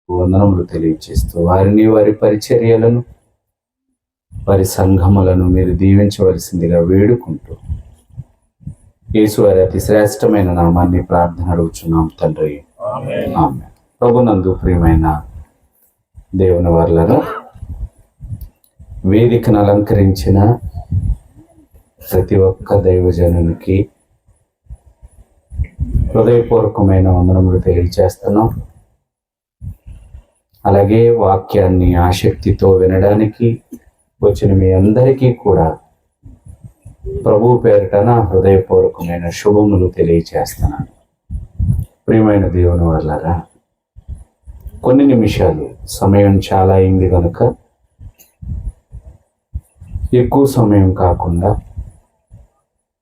వందనములు తెలియజేస్తూ వారిని, వారి పరిచర్యలను, వారి సంఘములను మీరు దీవించవలసిందిగా వేడుకుంటూ యేసు వారి అతి శ్రేష్టమైన నామాన్ని ప్రార్థన అడుగుచున్నాం తండ్రి. ఆమేన్. ప్రభునందు ప్రియమైన దేవుని వర్లను వేదికను అలంకరించిన ప్రతి ఒక్క దైవజనునికి హృదయపూర్వకమైన వందనములు తెలియజేస్తున్నాం. అలాగే వాక్యాన్ని ఆసక్తితో వినడానికి వచ్చిన మీ అందరికీ కూడా ప్రభు పేరిట నా హృదయపూర్వకమైన శుభములు తెలియజేస్తున్నాను. ప్రియమైన దేవుని వల్లరా, కొన్ని నిమిషాలు సమయం చాలా అయింది కనుక ఎక్కువ సమయం కాకుండా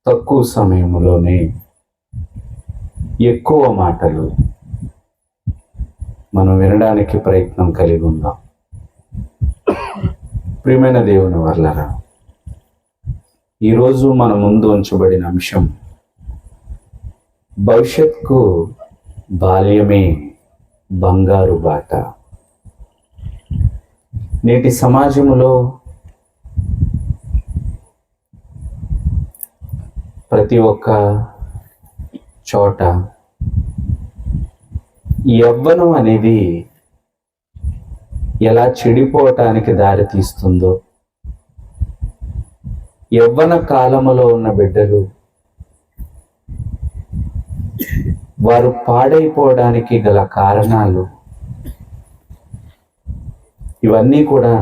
తక్కువ సమయంలోనే ఎక్కువ మాటలు మనం వినడానికి ప్రయత్నం కలిగి ఉందాం. ప్రియమైన దేవుని వర్లరా, ఈరోజు మన ముందు ఉంచబడిన అంశం భవిష్యత్తుకు బాల్యమే బంగారు బాట. నేటి సమాజంలో ప్రతి ఒక్క చోట యవ్వనం అనేది ఎలా చెడిపోవటానికి దారి తీస్తుందో, యవ్వన కాలములో ఉన్న బిడ్డలు వారు పాడైపోవడానికి గల కారణాలు, ఇవన్నీ కూడా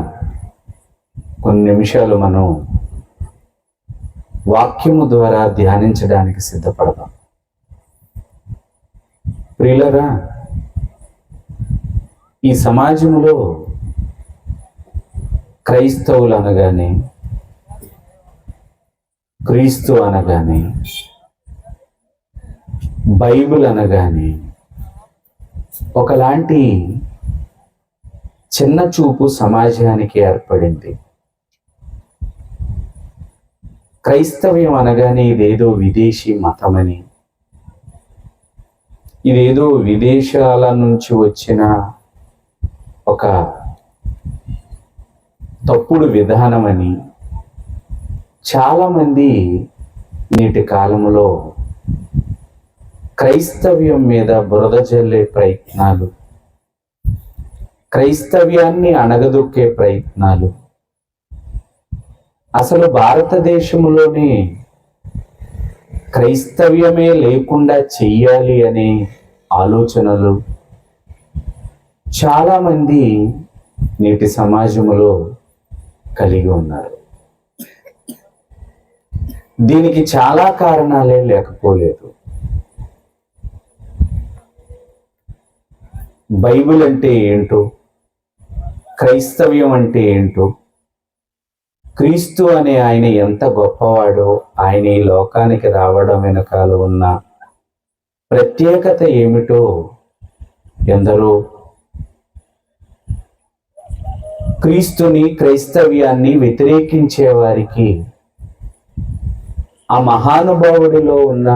కొన్ని నిమిషాలు మనం వాక్యము ద్వారా ధ్యానించడానికి సిద్ధపడదాం. ప్రియులరా, ఈ సమాజంలో క్రైస్తవులు అనగానే, క్రీస్తు అనగానే, బైబిల్ అనగానే ఒకలాంటి చిన్న చూపు సమాజానికి ఏర్పడింది. క్రైస్తవ్యం అనగానే ఇదేదో విదేశీ మతమని, ఇదేదో విదేశాల నుంచి వచ్చిన ఒక తప్పుడు విధానమని చాలామంది నేటి కాలంలో క్రైస్తవ్యం మీద బురద జల్లే ప్రయత్నాలు, క్రైస్తవ్యాన్ని అణగదొక్కే ప్రయత్నాలు, అసలు భారతదేశంలోనే క్రైస్తవ్యమే లేకుండా చెయ్యాలి అనే ఆలోచనలు చాలామంది నేటి సమాజంలో కలిగి ఉన్నారు. దీనికి చాలా కారణాలే లేకపోలేదు. బైబిల్ అంటే ఏంటో, క్రైస్తవ్యం అంటే ఏంటో, క్రీస్తు అనే ఆయన ఎంత గొప్పవాడో, ఆయన ఈ లోకానికి రావడం వెనకాల ఉన్న ప్రత్యేకత ఏమిటో ఎందరో క్రీస్తుని, క్రైస్తవ్యాన్ని వ్యతిరేకించే వారికి ఆ మహానుభావుడిలో ఉన్న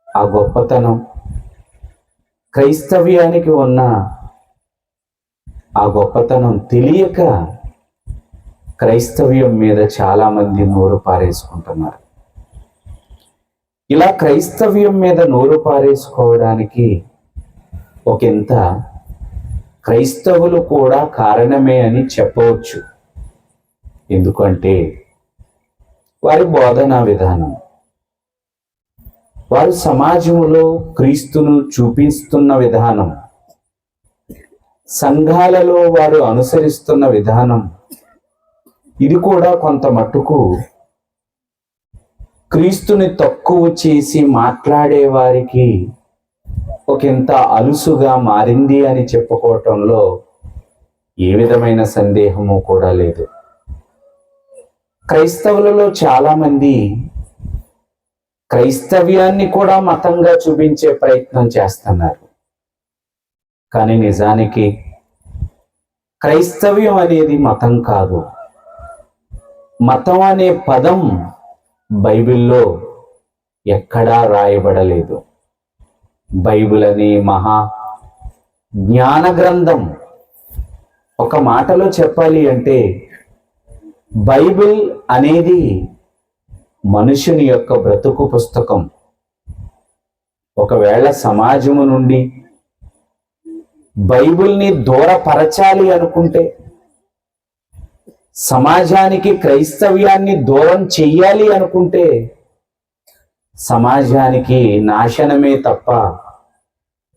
ఆ గొప్పతనం, క్రైస్తవ్యానికి ఉన్న ఆ గొప్పతనం తెలియక క్రైస్తవ్యం మీద చాలామంది నోరు పారేసుకుంటున్నారు. ఇలా క్రైస్తవ్యం మీద నోరు పారేసుకోవడానికి ఒకంత క్రైస్తవులు కూడా కారణమే అని చెప్పవచ్చు. ఎందుకంటే వారి బోధనా విధానం, వారు సమాజంలో క్రీస్తును చూపిస్తున్న విధానం, సంఘాలలో వారు అనుసరిస్తున్న విధానం, ఇది కూడా కొంత మట్టుకు క్రీస్తుని తక్కువ చేసి మాట్లాడే వారికి ఒకంత అలుసుగా మారింది అని చెప్పుకోవటంలో ఏ విధమైన సందేహము కూడా లేదు. క్రైస్తవులలో చాలామంది క్రైస్తవ్యాన్ని కూడా మతంగా చూపించే ప్రయత్నం చేస్తున్నారు. కానీ నిజానికి క్రైస్తవ్యం అనేది మతం కాదు. మతం అనే పదం బైబిల్లో ఎక్కడా రాయబడలేదు. బైబిల్ అనే మహా జ్ఞాన గ్రంథం. ఒక మాటలో చెప్పాలి అంటే బైబిల్ అనేది మనుషుని యొక్క బ్రతుకు పుస్తకం. ఒకవేళ సమాజము నుండి బైబిల్ని దూరపరచాలి అనుకుంటే, సమాజానికి క్రైస్తవ్యాన్ని దూరం చెయ్యాలి అనుకుంటే, సమాజానికి నాశనమే తప్ప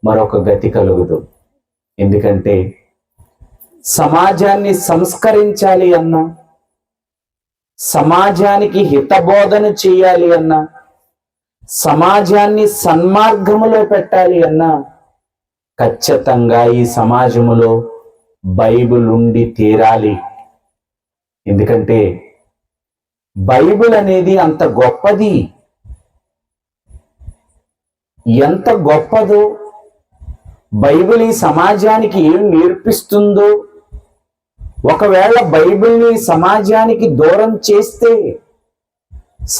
మరొక గతి కలుగదు. ఎందుకంటే సమాజాన్ని సంస్కరించాలి అన్నా, సమాజానికి హితబోధన చేయాలి అన్నా, సమాజాన్ని సన్మార్గములో పెట్టాలి అన్నా ఖచ్చితంగా ఈ సమాజములో బైబిల్ ఉండి తీరాలి. ఎందుకంటే బైబిల్ అనేది అంత గొప్పది. ఎంత గొప్పదో, బైబిల్ ఈ సమాజానికి ఏం నేర్పిస్తుందో, ఒకవేళ బైబిల్ని సమాజానికి దూరం చేస్తే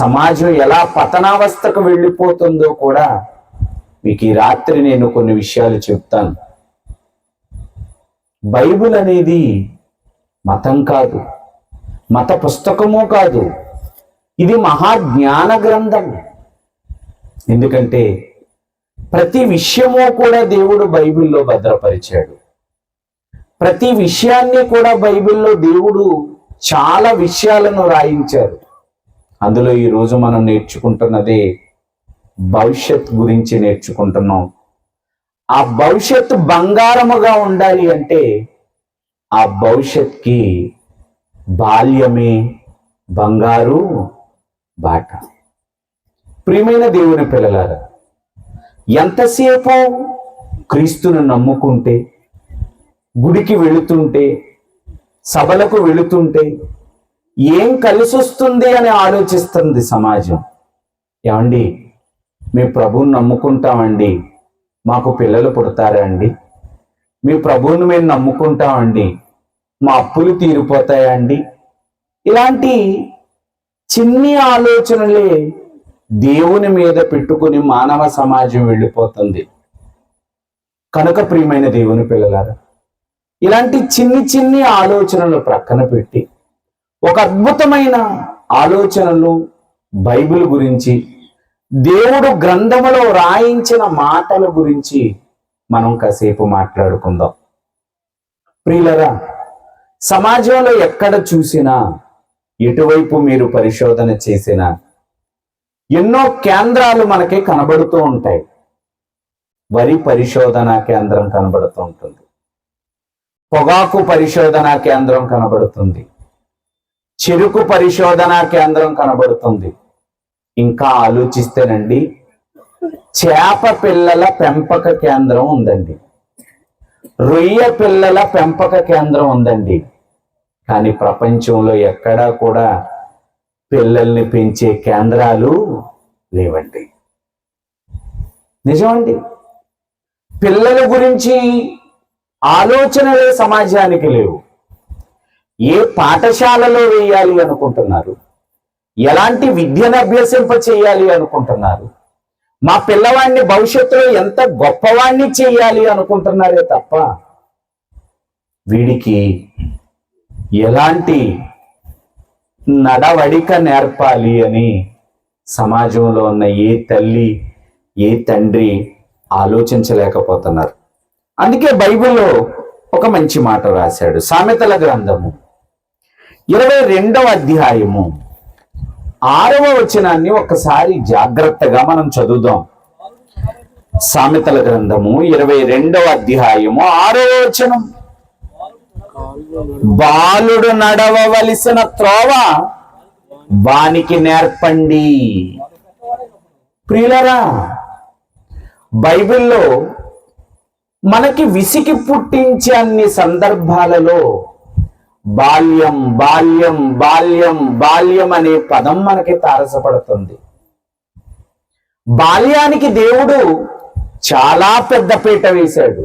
సమాజం ఎలా పతనావస్థకు వెళ్ళిపోతుందో కూడా మీకు ఈ రాత్రి నేను కొన్ని విషయాలు చెప్తాను. బైబిల్ అనేది మతం కాదు, మత పుస్తకము కాదు, ఇది మహాజ్ఞాన గ్రంథం. ఎందుకంటే ప్రతి విషయము కూడా దేవుడు బైబిల్లో భద్రపరిచాడు. ప్రతి విషయాన్ని కూడా బైబిల్లో దేవుడు చాలా విషయాలను రాయించారు. అందులో ఈరోజు మనం నేర్చుకుంటున్నదే భవిష్యత్ గురించి నేర్చుకుంటున్నాం. ఆ భవిష్యత్తు బంగారముగా ఉండాలి అంటే ఆ భవిష్యత్కి బాల్యమే బంగారు బాట. ప్రియమైన దేవుని పిల్లలారా, ఎంతసేపు క్రీస్తును నమ్ముకుంటే, గుడికి వెళుతుంటే, సభలకు వెళుతుంటే ఏం కలిసి వస్తుంది అని ఆలోచిస్తుంది సమాజం. ఏమండి, మేము ప్రభువుని నమ్ముకుంటామండి, మాకు పిల్లలు పుడతారా అండి? మీ ప్రభువుని మేము నమ్ముకుంటామండి, మా అప్పులు తీరిపోతాయా అండి? ఇలాంటి చిన్ని ఆలోచనలే దేవుని మీద పెట్టుకుని మానవ సమాజం వెళ్ళిపోతుంది. కనుక ప్రియమైన దేవుని పిల్లలారా, ఇలాంటి చిన్ని చిన్ని ఆలోచనలు ప్రక్కన పెట్టి ఒక అద్భుతమైన ఆలోచనలు బైబిల్ గురించి, దేవుడు గ్రంథములో రాయించిన మాటల గురించి మనం కాసేపు మాట్లాడుకుందాం. ప్రియులరా, సమాజంలో ఎక్కడ చూసినా, ఎటువైపు మీరు పరిశోధన చేసినా ఎన్నో కేంద్రాలు మనకి కనబడుతూ ఉంటాయి. వరి పరిశోధనా కేంద్రం కనబడుతూ ఉంటుంది, పొగాకు పరిశోధనా కేంద్రం కనబడుతుంది, చెరుకు పరిశోధనా కేంద్రం కనబడుతుంది. ఇంకా ఆలోచిస్తేనండి చేప పిల్లల పెంపక కేంద్రం ఉందండి, రొయ్య పిల్లల పెంపక కేంద్రం ఉందండి. కానీ ప్రపంచంలో ఎక్కడా కూడా పిల్లల్ని పెంచే కేంద్రాలు లేవండి. నిజమండి, పిల్లల గురించి ఆలోచనలే సమాజానికి లేవు. ఏ పాఠశాలలో వేయాలి అనుకుంటున్నారు, ఎలాంటి విద్యను అభ్యసింప చేయాలి అనుకుంటున్నారు, మా పిల్లవాడిని భవిష్యత్తులో ఎంత గొప్పవాణ్ణి చేయాలి అనుకుంటున్నారే తప్ప వీడికి ఎలాంటి నడవడిక నేర్పాలి అని సమాజంలో ఉన్న ఏ తల్లి ఏ తండ్రి ఆలోచించలేకపోతున్నారు. అందుకే బైబిల్లో ఒక మంచి మాట రాశాడు. సామెతల గ్రంథము 22వ అధ్యాయము 6వ వచనాన్ని ఒకసారి జాగ్రత్తగా మనం చదువుదాం. సామెతల గ్రంథము 22వ అధ్యాయము 6వ వచనం, బాలుడు నడవవలసిన త్రోవ వానికి నేర్పండి. ప్రియులరా, బైబిల్లో మనకి విసికి పుట్టించే అన్ని సందర్భాలలో బాల్యం బాల్యం బాల్యం బాల్యం అనే పదం మనకి తారసపడుతుంది. బాల్యానికి దేవుడు చాలా పెద్ద పీట వేశాడు.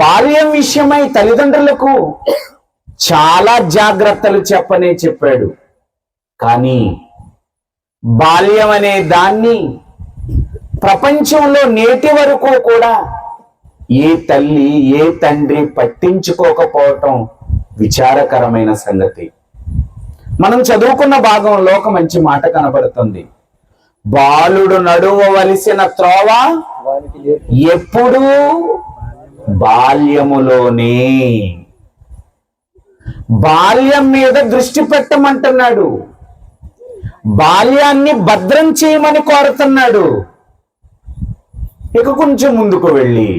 బాల్యం విషయమై తల్లిదండ్రులకు చాలా జాగ్రత్తలు చెప్పాడు. కానీ బాల్యం అనే దాన్ని ప్రపంచంలో నేటి వరకు కూడా ఏ తల్లి ఏ తండ్రి పట్టించుకోకపోవటం విచారకరమైన సంగతి. మనం చదువుకున్న భాగంలో ఒక మంచి మాట కనబడుతుంది. బాలుడు నడువవలసిన త్రోవ ఎప్పుడు బాల్యములోనే. బాల్యం మీద దృష్టి పెట్టమంటున్నాడు. బాల్యాన్ని భద్రం చేయమని కోరుతున్నాడు. ఇక కొంచెం ముందుకు వెళ్ళి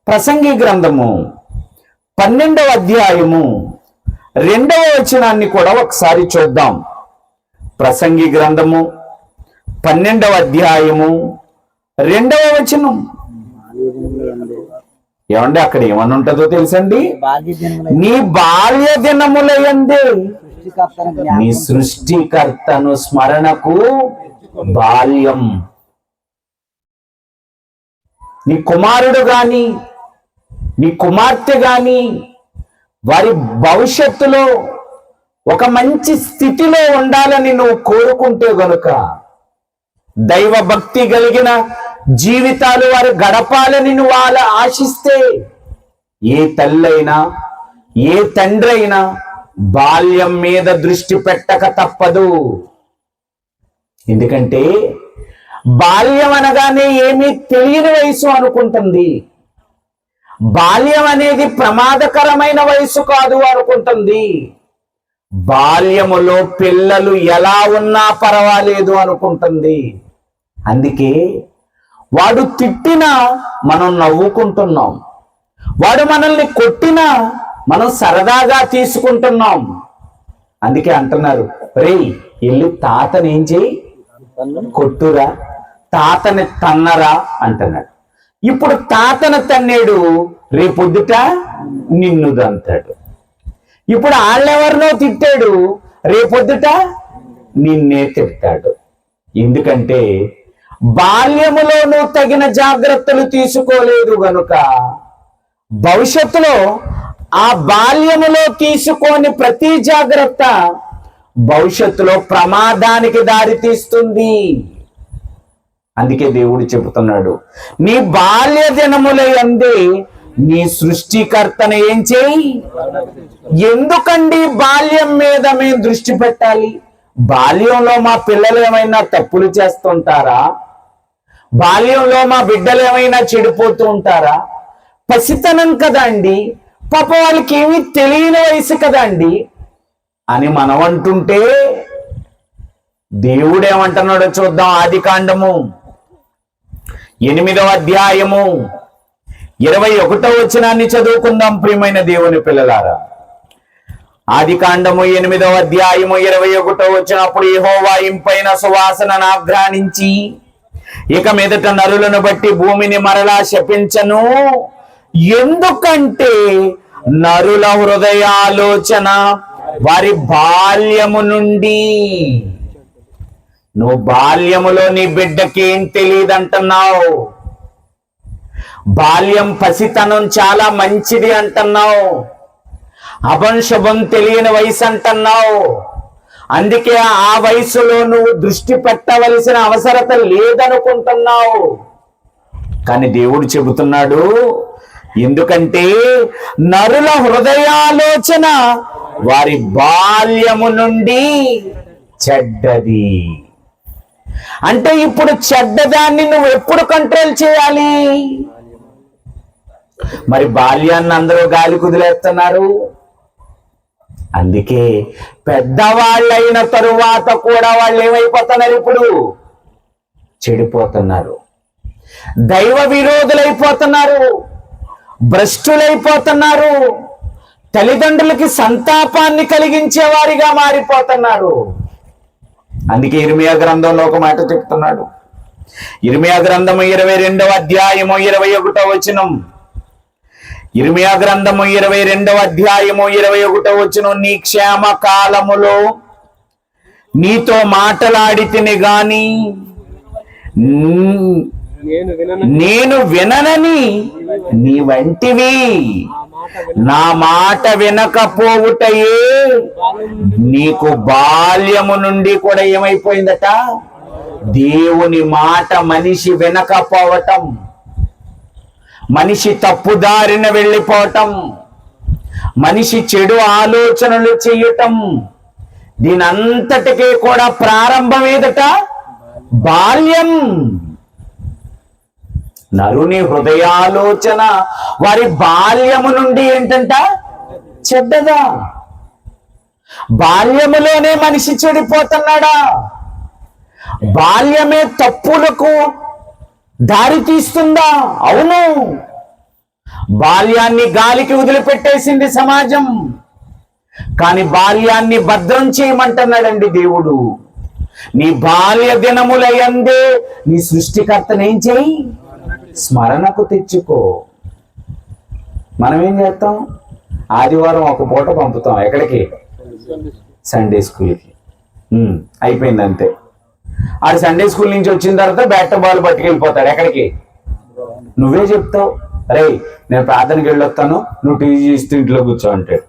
ప్రసంగి గ్రంథము 12వ అధ్యాయము 2వ వచనాన్ని కూడా ఒకసారి చూద్దాం. ప్రసంగి గ్రంథము 12వ అధ్యాయము 2వ వచనం. ఏమండి అక్కడ ఏమని ఉంటుందో తెలుసండి? నీ బాల్య దినముల యందే నీ సృష్టికర్తను స్మరణకు బాల్యం. నీ కుమారుడు గాని నీ కుమార్తె గాని వారి భవిష్యత్తులో ఒక మంచి స్థితిలో ఉండాలని నువ్వు కోరుకుంటే గనుక, దైవ భక్తి కలిగిన జీవితాలు వారు గడపాలని నువ్వు అలా ఆశిస్తే, ఏ తల్లైనా ఏ తండ్రి అయినా బాల్యం మీద దృష్టి పెట్టక తప్పదు. ఎందుకంటే బాల్యం అనగానే ఏమీ తెలియని వయసు అనుకుంటుంది. బాల్యం అనేది ప్రమాదకరమైన వయసు కాదు అనుకుంటుంది. బాల్యములో పిల్లలు ఎలా ఉన్నా పర్వాలేదు అనుకుంటుంది. అందుకే వాడు తిట్టినా మనం నవ్వుకుంటున్నాం, వాడు మనల్ని కొట్టినా మనం సరదాగా తీసుకుంటున్నాం. అందుకే అంటున్నారు, రేయ్ వెళ్ళి తాతని ఏం చేయి, కొట్టురా, తాతని తన్నరా అంటున్నాడు. ఇప్పుడు తాతను తన్నేడు, రేపొద్దుట నిన్ను దంతాడు. ఇప్పుడు వాళ్ళెవరినో తిట్టాడు, రేపొద్దుట నిన్నే తిడతాడు. ఎందుకంటే బాల్యములో నువ్వు తగిన జాగ్రత్తలు తీసుకోలేదు గనుక భవిష్యత్తులో ఆ బాల్యములో తీసుకోని ప్రతి జాగ్రత్త భవిష్యత్తులో ప్రమాదానికి దారి తీస్తుంది. అందుకే దేవుడు చెబుతున్నాడు, నీ బాల్య దినముల యందే నీ సృష్టికర్తను ఏం చేయి. ఎందుకండి బాల్యం మీద మేము దృష్టి పెట్టాలి? బాల్యంలో మా పిల్లలు ఏమైనా తప్పులు చేస్తుంటారా? బాల్యంలో మా బిడ్డలు ఏమైనా చెడిపోతూ ఉంటారా? పసితనం కదా అండి, పాప వాళ్ళకి ఏమీ తెలియని వయసు కదా అండి అని మనం అంటుంటే, దేవుడు ఏమంటున్నాడో చూద్దాం. ఆదికాండము 8వ అధ్యాయము 21వ వచనాన్ని చదువుకుందాం ప్రియమైన దేవుని పిల్లలారా. ఆదికాండము 8వ అధ్యాయము 21వ వచనం. అప్పుడు యెహోవా ఇంపైన సువాసనను ఆఘ్రానించి, ఇక మీదట నరులను బట్టి భూమిని మరలా శపించను, ఎందుకంటే నరుల హృదయాలోచన వారి బాల్యము నుండి. నువ్వు బాల్యములో నీ బిడ్డకేం తెలియదంటున్నావు. బాల్యం పసితనం చాలా మంచిది అంటున్నావు. అభంశుభం తెలియని వయసు అంటున్నావు. అందుకే ఆ వయసులో నువ్వు దృష్టి పెట్టవలసిన అవసరత లేదనుకుంటున్నావు. కానీ దేవుడు చెబుతున్నాడు, ఎందుకంటే నరుల హృదయాలోచన వారి బాల్యము నుండి చెడ్డది. అంటే ఇప్పుడు చెడ్డదాన్ని నువ్వు ఎప్పుడు కంట్రోల్ చేయాలి? మరి బాల్యాన్ని అందరూ గాలి కుదిలేస్తున్నారు. అందుకే పెద్దవాళ్ళైన తరువాత కూడా వాళ్ళు ఏమైపోతున్నారు? ఇప్పుడు చెడిపోతున్నారు, దైవ విరోధులైపోతున్నారు, భ్రష్టులైపోతున్నారు, తల్లిదండ్రులకి సంతాపాన్ని కలిగించే వారిగా మారిపోతున్నారు. అందుకే ఇర్మియా గ్రంథంలో ఒక మాట చెప్తున్నాడు. ఇర్మియా గ్రంథము 22వ అధ్యాయము 21వ వచనం. ఇర్మియా గ్రంథము 22వ అధ్యాయము 21వ వచనం. నీ క్షేమ కాలములో నీతో మాటలాడితిని గాని నేను విననని నీ వంటివి, నా మాట వినకపోవుటయే నీకు బాల్యము నుండి కూడా ఏమైపోయిందట? దేవుని మాట మనిషి వినకపోవటం. మనిషి తప్పుదారిన వెళ్ళిపోవటం, మనిషి చెడు ఆలోచనలు చేయటం, దీనంతటికీ కూడా ప్రారంభం ఏదట? బాల్యం. నరుని హృదయాలోచన వారి బాల్యము నుండి ఏంటంట? చెడ్డదా. బాల్యములోనే మనిషి చెడిపోతున్నాడా? బాల్యమే తప్పులకు దారి తీస్తుందా? అవును. బాల్యాన్ని గాలికి వదిలిపెట్టేసింది సమాజం, కానీ బాల్యాన్ని భద్రం చేయమంటున్నాడండి దేవుడు. నీ బాల్య దినములయందే నీ సృష్టికర్తనేం చేయి? స్మరణకు తెచ్చుకో. మనం ఏం చేస్తాం? ఆదివారం ఒక పూట పంపుతాం. ఎక్కడికి? సండే స్కూల్కి. అయిపోయింది అంతే. ఆడు సండే స్కూల్ నుంచి వచ్చిన తర్వాత బ్యాట్ బాల్ పట్టుకెళ్ళిపోతాడు. ఎక్కడికి? నువ్వే చెప్తావు, రే నేను ప్రార్థనకి వెళ్ళొస్తాను, నువ్వు టీవీ చూస్తూ ఇంట్లో కూర్చో అంటాడు.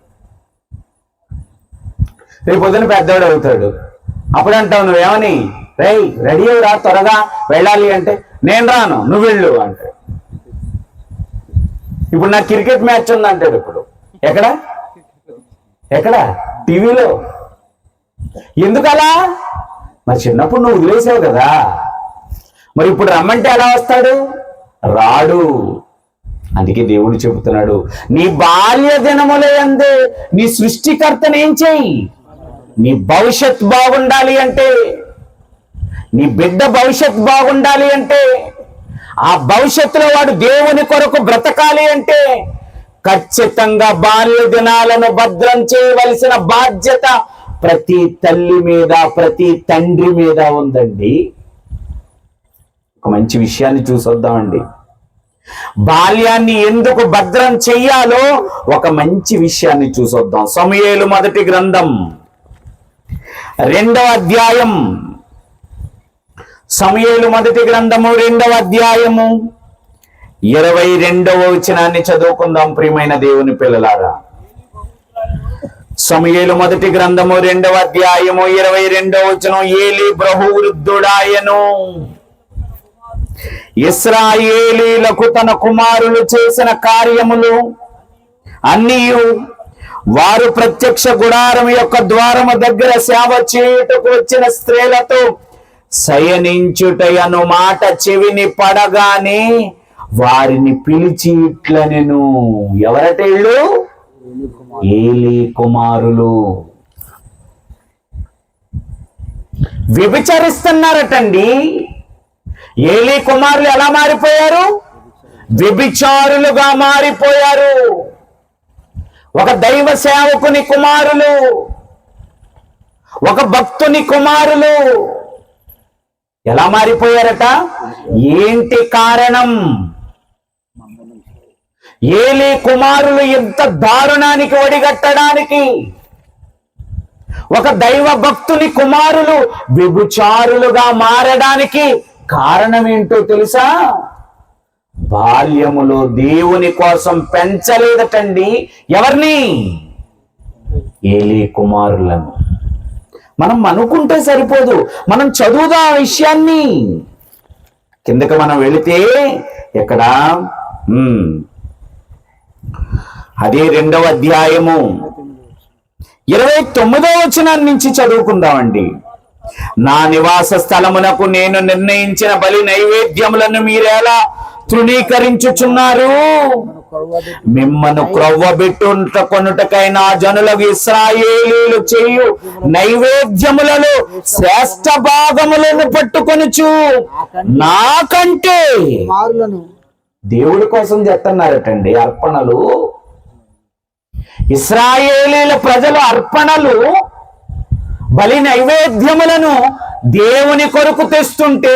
రేపు పొద్దున పెద్దవాడు అవుతాడు. అప్పుడు అంటావు నువ్వేమని, రే రెడీ రా త్వరగా వెళ్ళాలి అంటే, నేను రాను నువ్వు వెళ్ళు అంటాడు. ఇప్పుడు నాకు క్రికెట్ మ్యాచ్ ఉంది అంటాడు. ఇప్పుడు ఎక్కడ? టీవీలో. ఎందుకలా? మరి చిన్నప్పుడు నువ్వు వదిలేసావు కదా. మరి ఇప్పుడు రమ్మంటే ఎలా వస్తాడు? రాడు. అందుకే దేవుడు చెబుతున్నాడు, నీ బాల్య దినములందే నీ సృష్టికర్తనేం చేయి? నీ భవిష్యత్ బాగుండాలి అంటే, నీ బిడ్డ భవిష్యత్ బాగుండాలి అంటే, ఆ భవిష్యత్తులో వాడు దేవుని కొరకు బ్రతకాలి అంటే ఖచ్చితంగా బాల్య దినాలను భద్రం చేయవలసిన బాధ్యత ప్రతి తల్లి మీద, ప్రతి తండ్రి మీద ఉందండి. ఒక మంచి విషయాన్ని చూసొద్దామండి. బాల్యాన్ని ఎందుకు భద్రం చెయ్యాలో ఒక మంచి విషయాన్ని చూసొద్దాం. సమూయేలు మొదటి గ్రంథం 2వ అధ్యాయం. సమూయేలు మొదటి గ్రంథము 2వ అధ్యాయము 22వ వచనాన్ని చదువుకుందాం ప్రియమైన దేవుని పిల్లలారా. సమూయేలు మొదటి గ్రంథము 2వ అధ్యాయము 22వ వచనం. ఏలీ బహువృద్ధుడాయను, ఇశ్రాయేలీలకు తన కుమారులు చేసిన కార్యములు అన్నీయు, వారు ప్రత్యక్ష గుడారం యొక్క ద్వారము దగ్గర సేవ చేయుటకు వచ్చిన స్త్రీలతో శయనించుటయను మాట చెవిని పడగానే వారిని పిలిచి ఇట్లనెను. ఎవరట వీళ్ళు? ఏలీ కుమారులు. వ్యభిచరిస్తున్నారటండి. ఏలీ కుమారులు ఎలా మారిపోయారు? వ్యభిచారులుగా మారిపోయారు. ఒక దైవ సేవకుని కుమారులు, ఒక భక్తుని కుమారులు ఎలా మారిపోయారట? ఏంటి కారణం? ఏలీ కుమారులు ఎంత దారుణానికి ఒడిగట్టడానికి, ఒక దైవ భక్తుని కుమారులు వ్యభిచారులుగా మారడానికి కారణం ఏంటో తెలుసా? బాల్యములో దేవుని కోసం పెంచలేదటండి. ఎవరిని? ఏలీ కుమారులను. మనం అనుకుంటే సరిపోదు, మనం చదువుదా ఆ విషయాన్ని. కిందకి మనం వెళితే ఎక్కడ? అదే 2వ అధ్యాయము 29వ వచనం నుంచి చదువుకుందామండి. నా నివాస స్థలమునకు నేను నిర్ణయించిన బలి నైవేద్యములను మీరెలా తృణీకరించుచున్నారు? మిమ్మను క్రొవ్వబెట్టుకొనుటకై నా జనులకు ఇశ్రాయేలీలు చేయు నైవేద్యములలో శ్రేష్ఠ భాగములను పట్టుకొనుచు నాకంటే దేవుడి కోసం చేస్తున్నారటండి అర్పణలు. ఇశ్రాయేలీల ప్రజలు అర్పణలు, బలి నైవేద్యములను దేవుని కొరకు తెస్తుంటే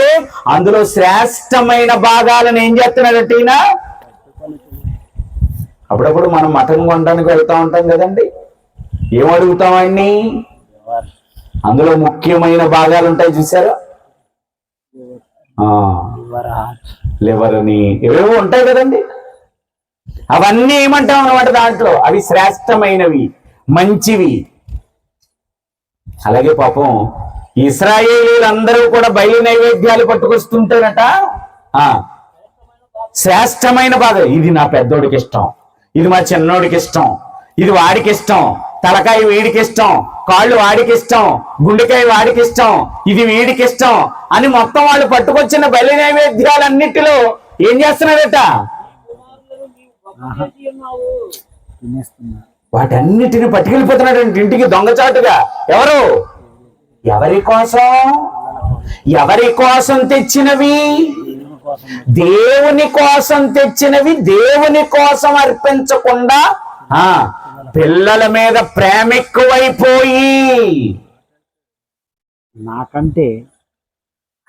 అందులో శ్రేష్టమైన భాగాలను ఏం చేస్తున్నాడట ఈయన? అప్పుడప్పుడు మనం మటన్ కొనడానికి వెళ్తా ఉంటాం కదండి. ఏం అడుగుతాం ఆయన్ని? అందులో ముఖ్యమైన భాగాలు ఉంటాయి చూసారా? లివర్ అని ఏవేవో ఉంటాయి కదండి. అవన్నీ ఏమంటాం అన్నమాట దాంట్లో. అవి శ్రేష్టమైనవి, మంచివి. అలాగే పాపం ఇశ్రాయేలీలందరూ కూడా బయలు నైవేద్యాలు పట్టుకొస్తుంటారట. శ్రేష్టమైన బాధ. ఇది నా పెద్దోడికి ఇష్టం, ఇది మా చిన్నోడికి ఇష్టం, ఇది వాడికి ఇష్టం, తలకాయ వీడికి ఇష్టం, కాళ్ళు వాడికి ఇష్టం, గుండెకాయ వాడికి ఇష్టం, ఇది వీడికి ఇష్టం అని మొత్తం వాళ్ళు పట్టుకొచ్చిన బలి నైవేద్యాలన్నిటిలో ఏం చేస్తున్నారట? వాటన్నిటిని పట్టుకెళ్ళిపోతున్నాడు ఇంటికి దొంగచాటుగా. ఎవరు? ఎవరి కోసం? ఎవరి కోసం తెచ్చినవి? దేవుని కోసం తెచ్చినవి. దేవుని కోసం అర్పించకుండా పిల్లల మీద ప్రేమ ఎక్కువైపోయి నాకంటే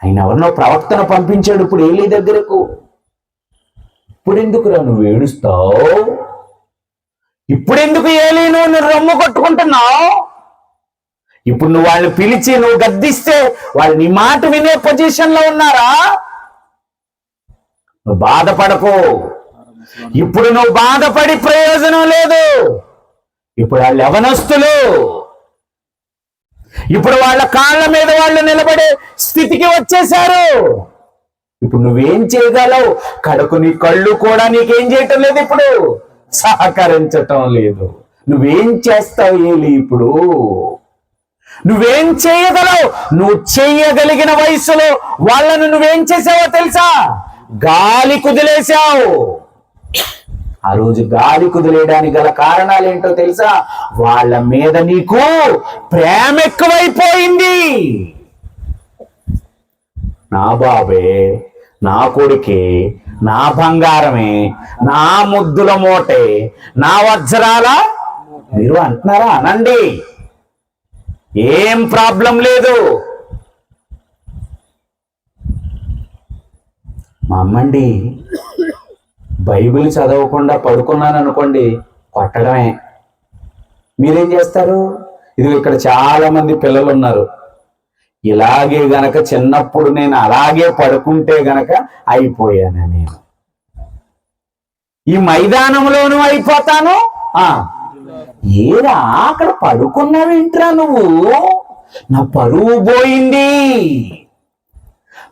ఆయన ఎవరినో ప్రవక్తను పంపించాడు ఇప్పుడు ఏలీ దగ్గరకు. ఇప్పుడెందుకురా నువ్వు ఏడుస్తావు? ఇప్పుడెందుకు ఏలీ నువ్వు రొమ్ము కొట్టుకుంటున్నావు? ఇప్పుడు నువ్వు వాళ్ళని పిలిచి నువ్వు గద్దిస్తే వాళ్ళు నీ మాట వినే పొజిషన్ లో ఉన్నారా? నువ్వు బాధపడకు. ఇప్పుడు నువ్వు బాధపడి ప్రయోజనం లేదు. ఇప్పుడు వాళ్ళు యవనస్తులు. ఇప్పుడు వాళ్ళ కాళ్ళ మీద వాళ్ళు నిలబడే స్థితికి వచ్చేశారు. ఇప్పుడు నువ్వేం చేయగలవు? కడకు నీ కళ్ళు కూడా నీకేం చేయటం లేదు, ఇప్పుడు సహకరించటం లేదు. నువ్వేం చేస్తావు ఏలి? ఇప్పుడు నువ్వేం చేయగలవు? నువ్వు చెయ్యగలిగిన వయసులో వాళ్ళను నువ్వేం చేసావో తెలుసా? గాలి కుదిలేశావు. ఆ రోజు గాలి కుదిలేయడానికి గల కారణాలు ఏంటో తెలుసా? వాళ్ళ మీద నీకు ప్రేమ ఎక్కువైపోయింది. నా బాబే, నా కొడుకే, నా బంగారమే, నా ముద్దుల మూటే, నా వజ్రాల. మీరు అంటున్నారా? అనండి, ఏం ప్రాబ్లం లేదు. మా అమ్మండి బైబిల్ చదవకుండా పడుకున్నాను అనుకోండి, కొట్టడమే. మీరేం చేస్తారు? ఇది ఇక్కడ చాలా మంది పిల్లలు ఉన్నారు. ఇలాగే గనక చిన్నప్పుడు నేను అలాగే పడుకుంటే గనక అయిపోయాను నేను. ఈ మైదానంలోనూ అయిపోతాను. ఏరా అక్కడ పడుకున్నావేంట్రా నువ్వు? నా పరువు పోయింది.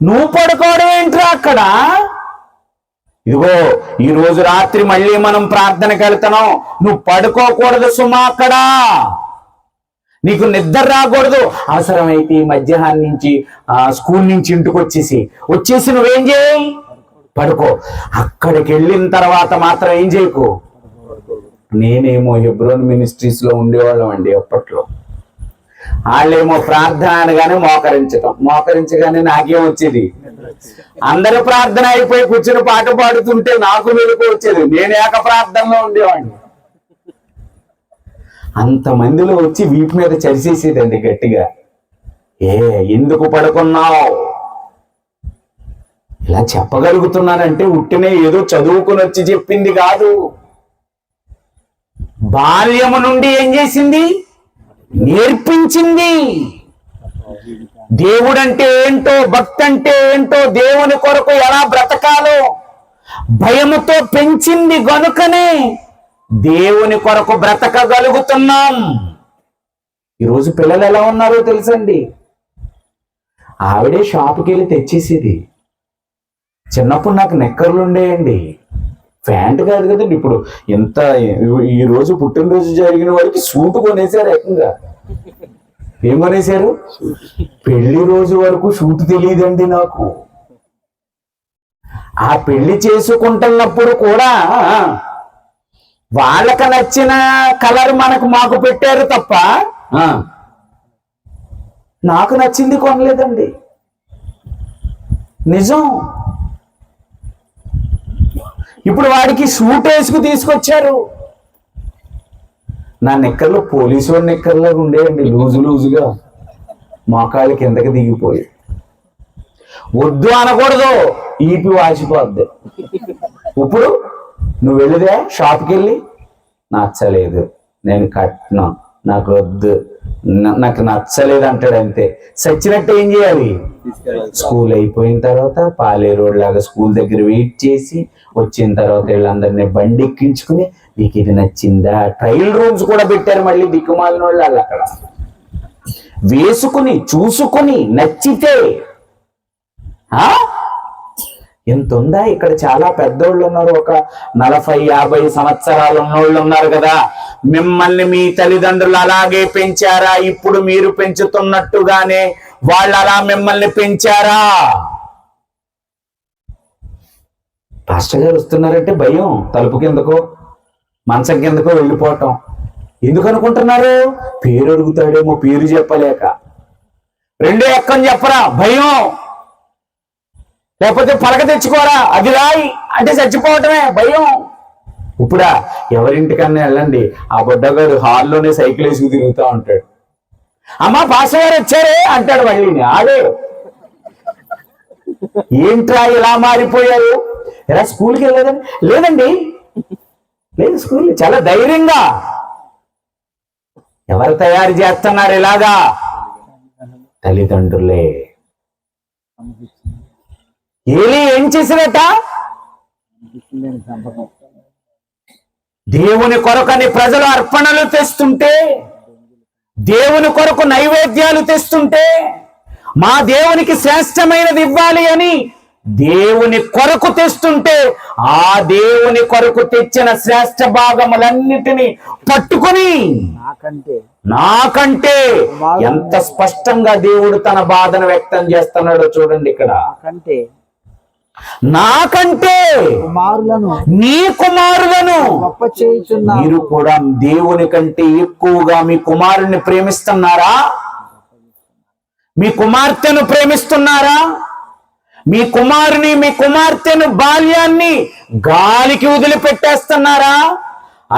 నువ్వు పడుకోవడం ఏంట్రా అక్కడ? ఇదిగో ఈ రోజు రాత్రి మళ్ళీ మనం ప్రార్థనకి వెళ్తున్నాం. నువ్వు పడుకోకూడదు సుమా అక్కడ. నీకు నిద్ర రాకూడదు. అవసరమైతే మధ్యాహ్నం నుంచి స్కూల్ నుంచి ఇంటికి వచ్చేసి నువ్వేం చేయి? పడుకో. అక్కడికి వెళ్ళిన తర్వాత మాత్రం ఏం చేయకు. నేనేమో హెబ్రోన్ మినిస్ట్రీస్ లో ఉండేవాళ్ళం అండి అప్పట్లో. వాళ్ళేమో ప్రార్థన అనగానే మోకరించగానే నాకేం వచ్చేది? అందరూ ప్రార్థన అయిపోయి కూర్చుని పాట పాడుతుంటే నాకు వెలుగు వచ్చేది. నేను ఏక ప్రార్థనలో ఉండేవాడిని. అంతమందిలో వచ్చి వీపు మీద చరిసేసేదండి గట్టిగా. ఎందుకు పడుకున్నావు? ఇలా చెప్పగలుగుతున్నానంటే ఉట్టినే ఏదో చదువుకుని వచ్చి చెప్పింది కాదు. బాల్యము నుండి ఏం చేసింది? నేర్పించింది. దేవుడంటే ఏంటో, భక్తి అంటే ఏంటో, దేవుని కొరకు ఎలా బ్రతకాలో భయముతో పెంచింది గనుకనే దేవుని కొరకు బ్రతకగలుగుతున్నాం. ఈరోజు పిల్లలు ఎలా ఉన్నారో తెలుసండి? ఆవిడే షాపుకి వెళ్ళి తెచ్చేసేది. చిన్నప్పుడు నాకు నెక్కర్లు ఉండేయండి, ప్యాంట్ కాదు కదండి. ఇప్పుడు ఎంత ఈ రోజు పుట్టినరోజు జరిగిన వాడికి సూటు కొనేశారు ఏకంగా. ఏం కొనేశారు? పెళ్లి రోజు వరకు సూటు తెలియదండి నాకు. ఆ పెళ్లి చేసుకుంటున్నప్పుడు కూడా వాళ్ళకి నచ్చిన కలర్ మాకు పెట్టారు తప్ప నాకు నచ్చింది కొనలేదండి. నిజం. ఇప్పుడు వాడికి సూట్ వేసుకు తీసుకొచ్చారు. నా నిక్కర్లు పోలీసు వాడి నిక్కర్లాగా ఉండేయండి, లూజుగా మోకాళ్ళ కిందకి దిగిపోయి. వద్దు అనకూడదు, ఈపి వాచిపోద్ది. ఇప్పుడు నువ్వు వెళ్ళిదే షాప్కి వెళ్ళి, నచ్చలేదు, నేను కట్టినా, నాకు వద్దు, నాకు నచ్చలేదు అంటాడు అంతే. సచ్చినట్టు ఏం చేయాలి? స్కూల్ అయిపోయిన తర్వాత పాలే రోడ్ లాగా స్కూల్ దగ్గర వెయిట్ చేసి వచ్చిన తర్వాత వీళ్ళందరినీ బండి ఎక్కించుకుని, నీకు ఇది నచ్చిందా? ట్రయల్ రూమ్స్ కూడా పెట్టారు మళ్ళీ దిక్కుమాలిన వాళ్ళు అక్కడ. వేసుకుని చూసుకుని నచ్చితే ఎంత ఉందా? ఇక్కడ చాలా పెద్దోళ్ళు ఉన్నారు, ఒక 40-50 సంవత్సరాలు ఉన్నోళ్ళు ఉన్నారు కదా. మిమ్మల్ని మీ తల్లిదండ్రులు అలాగే పెంచారా? ఇప్పుడు మీరు పెంచుతున్నట్టుగానే వాళ్ళు అలా మిమ్మల్ని పెంచారా? పాస్టర్ గారు వస్తున్నారంటే భయం, తలుపు కిందకో మంచం కిందకో వెళ్ళిపోవటం. ఎందుకు అనుకుంటున్నారు? పేరు అడుగుతాడేమో, పేరు చెప్పలేక. రెండో ఎక్కని చెప్పరా, భయం. లేకపోతే పలక తెచ్చుకోరా, అది రాయి అంటే చచ్చిపోవటమే, భయం. ఇప్పుడా ఎవరింటికన్నా వెళ్ళండి, ఆ బుడ్డగాడు హాల్లోనే సైకిల్ వేసుకు తిరుగుతూ ఉంటాడు. అమ్మా పాస్టర్ గారు వచ్చారే అంటాడు మళ్ళీ. ఆడే ఏంట్రా ఇలా మారిపోయారు? ఎలా స్కూల్కి వెళ్ళలేదని? లేదండి, లేదు స్కూల్. చాలా ధైర్యంగా. ఎవరు తయారు చేస్తున్నారు ఇలాగా? తల్లిదండ్రులే. ఏలీ ఏం చేసినట? దేవుని కొరకని ప్రజలు అర్పణలు తెస్తుంటే, దేవుని కొరకు నైవేద్యాలు తెస్తుంటే, మా దేవునికి శ్రేష్టమైనది ఇవ్వాలి అని దేవుని కొరకు తెస్తుంటే, ఆ దేవుని కొరకు తెచ్చిన శ్రేష్ఠ భాగములన్నిటినీ పట్టుకొని నాకంటే ఎంత స్పష్టంగా దేవుడు తన బాధను వ్యక్తం చేస్తున్నాడో చూడండి ఇక్కడ. నాకంటే నీ కుమారులను మీరు కూడా దేవుని కంటే ఎక్కువగా మీ కుమారుని ప్రేమిస్తున్నారా? మీ కుమార్తెను ప్రేమిస్తున్నారా? మీ కుమారుని మీ కుమార్తెను బాల్యాన్ని గాలికి వదిలిపెట్టేస్తున్నారా?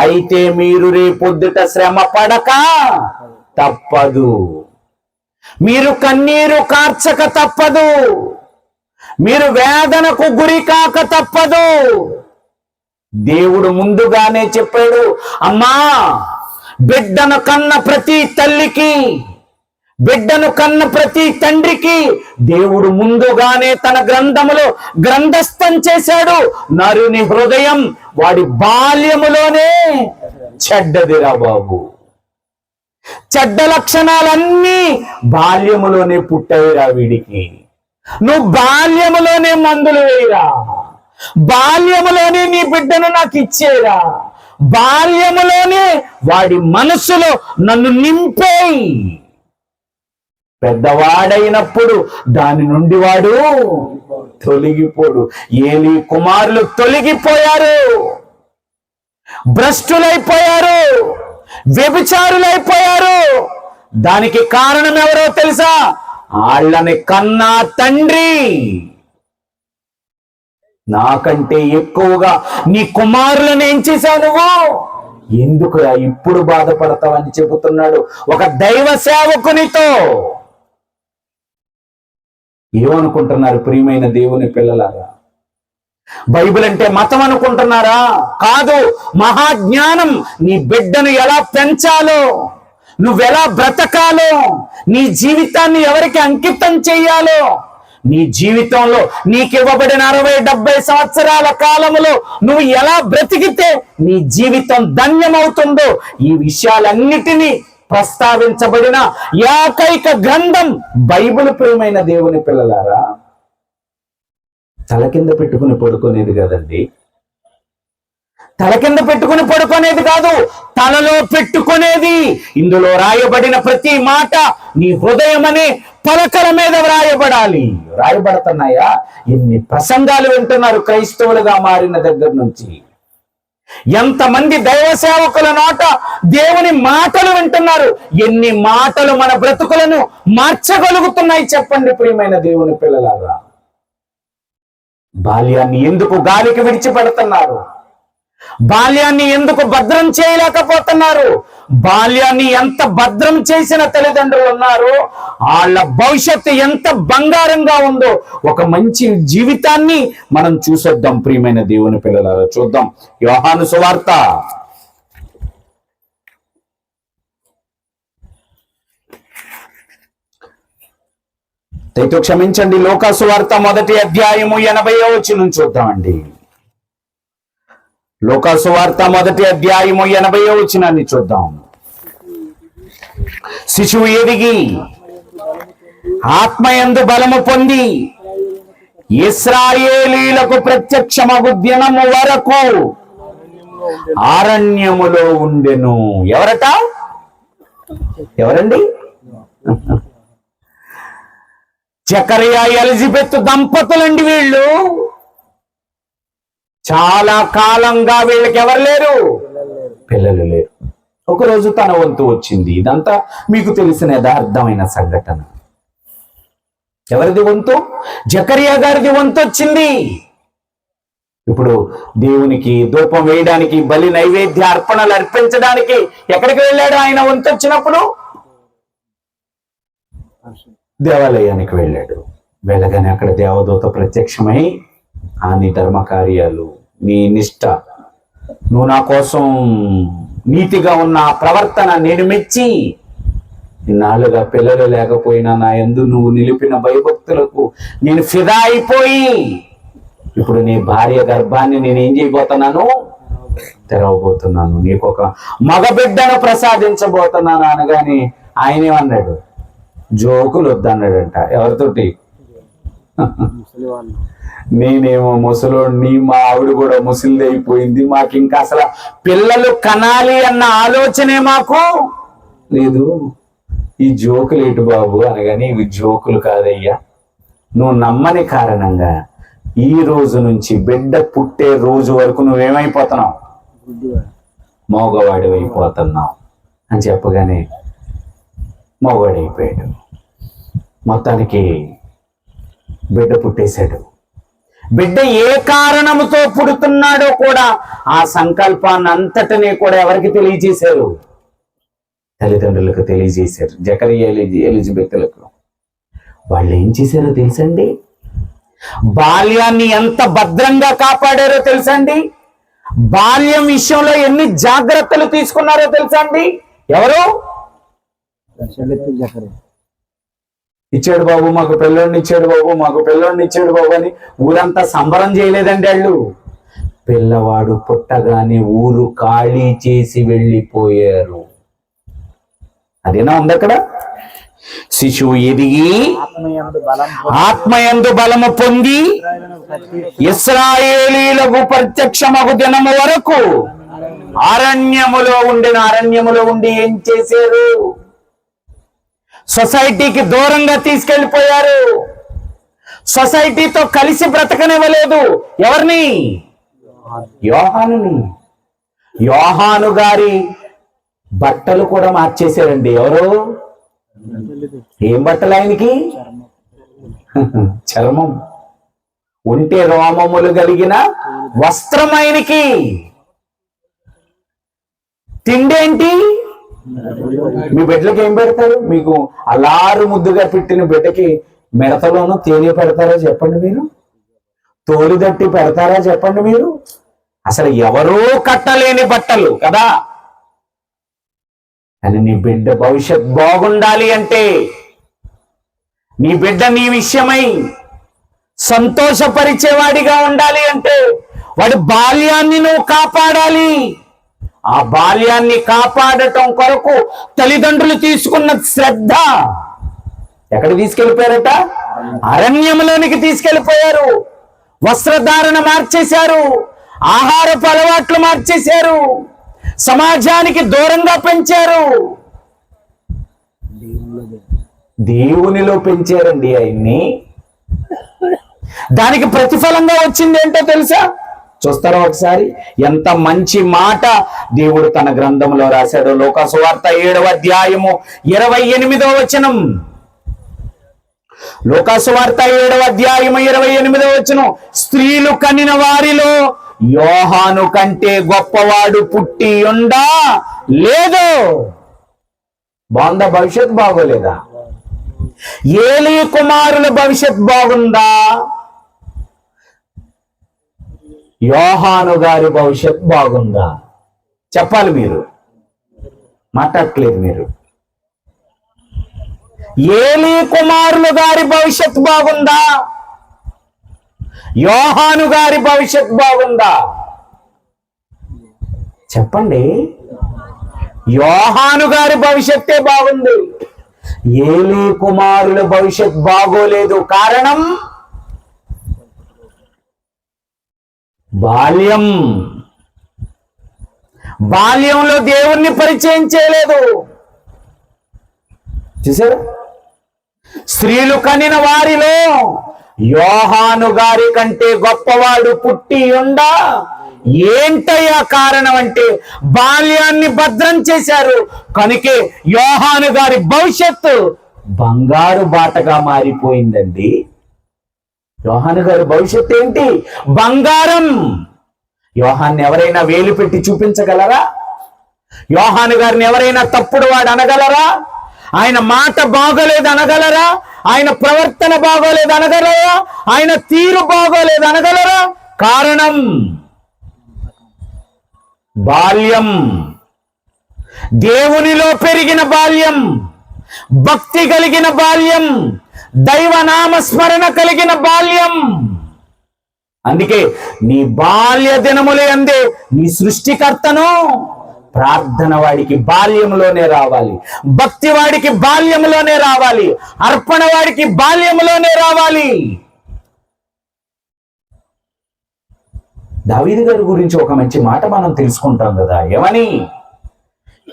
అయితే మీరు రేపొద్దుట శ్రమ పడక తప్పదు, మీరు కన్నీరు కార్చక తప్పదు, మీరు వేదనకు గురి కాక తప్పదు. దేవుడు ముందుగానే చెప్పాడు. అమ్మా, బిడ్డను కన్న ప్రతి తల్లికి, బిడ్డను కన్న ప్రతి తండ్రికి దేవుడు ముందుగానే తన గ్రంథములో గ్రంథస్థం చేశాడు. నరుని హృదయం వాడి బాల్యములోనే చెడ్డదిరా బాబు. చెడ్డ లక్షణాలన్నీ బాల్యములోనే పుట్టాయిరా వీడికి. నువ్వు బాల్యములోనే మందులు వేయరా, బాల్యములోనే నీ బిడ్డను నాకు ఇచ్చేరా, బాల్యములోనే వాడి మనసులో నన్ను నింపేయి. పెద్దవాడైనప్పుడు దాని నుండి వాడు తొలగిపోడు. ఏలీ కుమారులు తొలగిపోయారు, భ్రష్టులైపోయారు, వ్యభిచారులైపోయారు. దానికి కారణం ఎవరో తెలుసా? వాళ్ళని కన్నా తండ్రి. నాకంటే ఎక్కువగా నీ కుమారులను ఏం చేశావు నువ్వు? ఎందుకురా ఇప్పుడు బాధపడతావని చెబుతున్నాడు ఒక దైవ సేవకునితో. ఏమనుకుంటున్నారు ప్రియమైన దేవుని పిల్లలారా? బైబిల్ అంటే మతం అనుకుంటున్నారా? కాదు, మహాజ్ఞానం. నీ బిడ్డను ఎలా పెంచాలో, నువ్వెలా బ్రతకాలో, నీ జీవితాన్ని ఎవరికి అంకితం చెయ్యాలో, నీ జీవితంలో నీకివ్వబడిన 60-70 సంవత్సరాల కాలములో నువ్వు ఎలా బ్రతికితే నీ జీవితం ధన్యమవుతుందో, ఈ విషయాలన్నిటినీ ప్రస్తావించబడిన ఏకైక గ్రంథం బైబిల్. ప్రియమైన దేవుని పిల్లలారా, తల కింద పెట్టుకుని పడుకునేది కదండి, తల కింద పెట్టుకుని పడుకునేది కాదు, తలలో పెట్టుకునేది. ఇందులో రాయబడిన ప్రతి మాట నీ హృదయం అనే పలకల మీద వ్రాయబడాలి. రాయబడుతున్నాయా? ఎన్ని ప్రసంగాలు వింటున్నారు క్రైస్తవులుగా మారిన దగ్గర నుంచి. ఎంతమంది దైవ సేవకుల నోట దేవుని మాటలు వింటున్నారు. ఎన్ని మాటలు మన బ్రతుకులను మార్చగలుగుతున్నాయి చెప్పండి ప్రియమైన దేవుని పిల్లలారా. బాల్యాన్ని ఎందుకు గాలికి విడిచిపెడుతున్నారు? బాల్యాన్ని ఎందుకు భద్రం చేయలేకపోతున్నారు? బాల్యాన్ని ఎంత భద్రం చేసిన తల్లిదండ్రులు ఉన్నారు, వాళ్ళ భవిష్యత్తు ఎంత బంగారంగా ఉందో ఒక మంచి జీవితాన్ని మనం చూసొద్దాం ప్రియమైన దేవుని పిల్లలారా. చూద్దాం యోహాను సువార్త దయతో క్షమించండి, లూకా సువార్త 1వ అధ్యాయము 80వ వచనం చూద్దామండి. లూకా సువార్త 1వ అధ్యాయము 80వ వచనాన్ని చూద్దాం. శిశువు ఎదిగి ఆత్మయందు బలము పొంది ఇశ్రాయేలీలకు ప్రత్యక్షమగు దినము వరకు అరణ్యములో ఉండెను. ఎవరట? ఎవరండి? జకరియా ఎలిజబెత్ దంపతులండి వీళ్ళు. చాలా కాలంగా వీళ్ళకి ఎవరు లేరు? పిల్లలు లేరు. ఒకరోజు తన వంతు వచ్చింది. ఇదంతా మీకు తెలిసిన యథార్థమైన సంఘటన. ఎవరిది వంతు? జకరియా గారిది వంతు వచ్చింది. ఇప్పుడు దేవునికి ధూపం వేయడానికి, బలి నైవేద్య అర్పణలు అర్పించడానికి ఎక్కడికి వెళ్ళాడు ఆయన వంతు వచ్చినప్పుడు? దేవాలయానికి వెళ్ళాడు. వెళ్ళగానే అక్కడ దేవదూత ప్రత్యక్షమై, నీ ధర్మ కార్యాలు, నీ నిష్ఠ, నువ్వు నా కోసం నీతిగా ఉన్న ప్రవర్తన నేను మెచ్చి, ఇన్నాళ్ళుగా పిల్లలు లేకపోయినా నా యందు నువ్వు నిలిపిన భయభక్తులకు నేను ఫిదా అయిపోయి, ఇప్పుడు నీ భార్య గర్భాన్ని నేనేం చేయబోతున్నాను? తెరవబోతున్నాను, నీకు ఒక మగబిడ్డను ప్రసాదించబోతున్నాను అనగానే ఆయనేమన్నాడు? జోకులు వద్దన్నాడంట. ఎవరితోటి? నేనేమో ముసలోడిని, మా ఆవిడ కూడా ముసలిది అయిపోయింది, మాకు ఇంకా అసలు పిల్లలు కనాలి అన్న ఆలోచనే మాకు లేదు. ఈ జోకులు ఏంటి బాబు అనగానే, ఇవి జోకులు కాదయ్యా, నువ్వు నమ్మని కారణంగా ఈ రోజు నుంచి బిడ్డ పుట్టే రోజు వరకు నువ్వేమైపోతున్నావు? మోగవాడి అయిపోతున్నావు అని చెప్పగానే మోగవాడైపోయాడు. మొత్తానికి బిడ్డ పుట్టేశాడు. బిడ్డ ఏ కారణముతో పుడుతున్నాడో కూడా ఆ సంకల్పాన్ని అంతటినీ కూడా ఎవరికి తెలియజేశారు? తల్లిదండ్రులకు తెలియజేశారు. జకరియా ఎలిజబెత్లకు. వాళ్ళు ఏం చేశారో తెలుసండి? బాల్యాన్ని ఎంత భద్రంగా కాపాడారో తెలుసండి? బాల్యం విషయంలో ఎన్ని జాగ్రత్తలు తీసుకున్నారో తెలుసండి? ఎవరు? ఇచ్చాడు బాబు, మాకు పిల్లోడిని ఇచ్చాడు బాబు, మాకు పిల్లోడిని ఇచ్చాడు బాబు అని ఊరంతా సంబరం చేయలేదండి వాళ్ళు. పిల్లవాడు పుట్టగానే ఊరు ఖాళీ చేసి వెళ్ళిపోయారు. అదేనా ఉంది అక్కడ? శిశువు ఎదిగి ఆత్మయందు బలము పొంది ఇశ్రాయేలీలకు ప్రత్యక్షమగు దినము వరకు అరణ్యములో ఉండిన. అరణ్యములో ఉండి ఏం చేశారు? సొసైటీకి దూరంగా తీసుకెళ్లిపోయారు. సొసైటీతో కలిసి బ్రతకనివ్వలేదు. ఎవరిని? యోహానుని. యోహాను గారి బట్టలు కూడా మార్చేశారండి. ఎవరు? ఏం బట్టలు ఆయనకి? చర్మం, ఒంటి రోమములు కలిగిన వస్త్రం ఆయనకి. తిండేంటి? మీ బిడ్డలకి ఏం పెడతారు? మీకు అలారు ముద్దుగా పెట్టిన బిడ్డకి మిడతలోనూ తేనె పెడతారా చెప్పండి మీరు? తోలు దట్టి పెడతారా చెప్పండి మీరు? అసలు ఎవరూ కట్టలేని బట్టలు కదా. అని నీ బిడ్డ భవిష్యత్ బాగుండాలి అంటే, నీ బిడ్డ నీ విషయమై సంతోషపరిచేవాడిగా ఉండాలి అంటే, వాడి బాల్యాన్ని నువ్వు కాపాడాలి. ఆ బాల్యాన్ని కాపాడటం కొరకు తల్లిదండ్రులు తీసుకున్న శ్రద్ధ ఎక్కడ తీసుకెళ్లిపోయారట? అరణ్యంలోనికి తీసుకెళ్లిపోయారు. వస్త్రధారణ మార్చేశారు, ఆహారపు అలవాట్లు మార్చేశారు, సమాజానికి దూరంగా పెంచారు. దేవునిలో పెంచారండి ఆయన్ని. దానికి ప్రతిఫలంగా వచ్చింది ఏంటో తెలుసా? చూస్తారా ఒకసారి? ఎంత మంచి మాట దేవుడు తన గ్రంథంలో రాశాడు. లూకా సువార్త 7వ అధ్యాయము 28వ వచనం. లూకా సువార్త 7వ అధ్యాయము 28వ వచనం. స్త్రీలు కనిన వారిలో యోహాను కంటే గొప్పవాడు పుట్టి ఉండా లేదు. బాగుందా? భవిష్యత్ బాగోలేదా? ఏలీ కుమారుల భవిష్యత్ బాగుందా? యోహాను గారి భవిష్యత్ బాగుందా? చెప్పాలి మీరు. మాట్లాడట్లేదు మీరు. ఏలీ కుమారులు గారి భవిష్యత్ బాగుందా? యోహాను గారి భవిష్యత్ బాగుందా? చెప్పండి. యోహాను గారి భవిష్యత్తే బాగుంది. ఏలీ కుమారుల భవిష్యత్ బాగోలేదు. కారణం బాల్యం, బాల్యంలో దేవుణ్ణి పరిచయం చేయలేదు. చూసారా? స్త్రీలు కనిన వారిలో యోహాను గారి కంటే గొప్పవాడు పుట్టి ఉండా. ఏంటయ్యా కారణం అంటే బాల్యాన్ని భద్రం చేశారు కనుకే యోహాను గారి భవిష్యత్తు బంగారు బాటగా మారిపోయిందండి. యోహాను గారి భవిష్యత్తు ఏంటి? బంగారం. యోహాన్ని ఎవరైనా వేలు పెట్టి చూపించగలరా? యోహాను గారిని ఎవరైనా తప్పుడు వాడు అనగలరా? ఆయన మాట బాగోలేదు అనగలరా? ఆయన ప్రవర్తన బాగోలేదు అనగలరా? ఆయన తీరు బాగోలేదు అనగలరా? కారణం బాల్యం, దేవునిలో పెరిగిన బాల్యం, భక్తి కలిగిన బాల్యం, దైవనామ స్మరణ కలిగిన బాల్యం. అందుకే నీ బాల్య దినములే అందే నీ సృష్టికర్తను. ప్రార్థన వాడికి బాల్యంలోనే రావాలి, భక్తి వాడికి బాల్యంలోనే రావాలి, అర్పణ వాడికి బాల్యంలోనే రావాలి. దావీదు గారి గురించి ఒక మంచి మాట మనం తెలుసుకుంటాం కదా. ఏమని?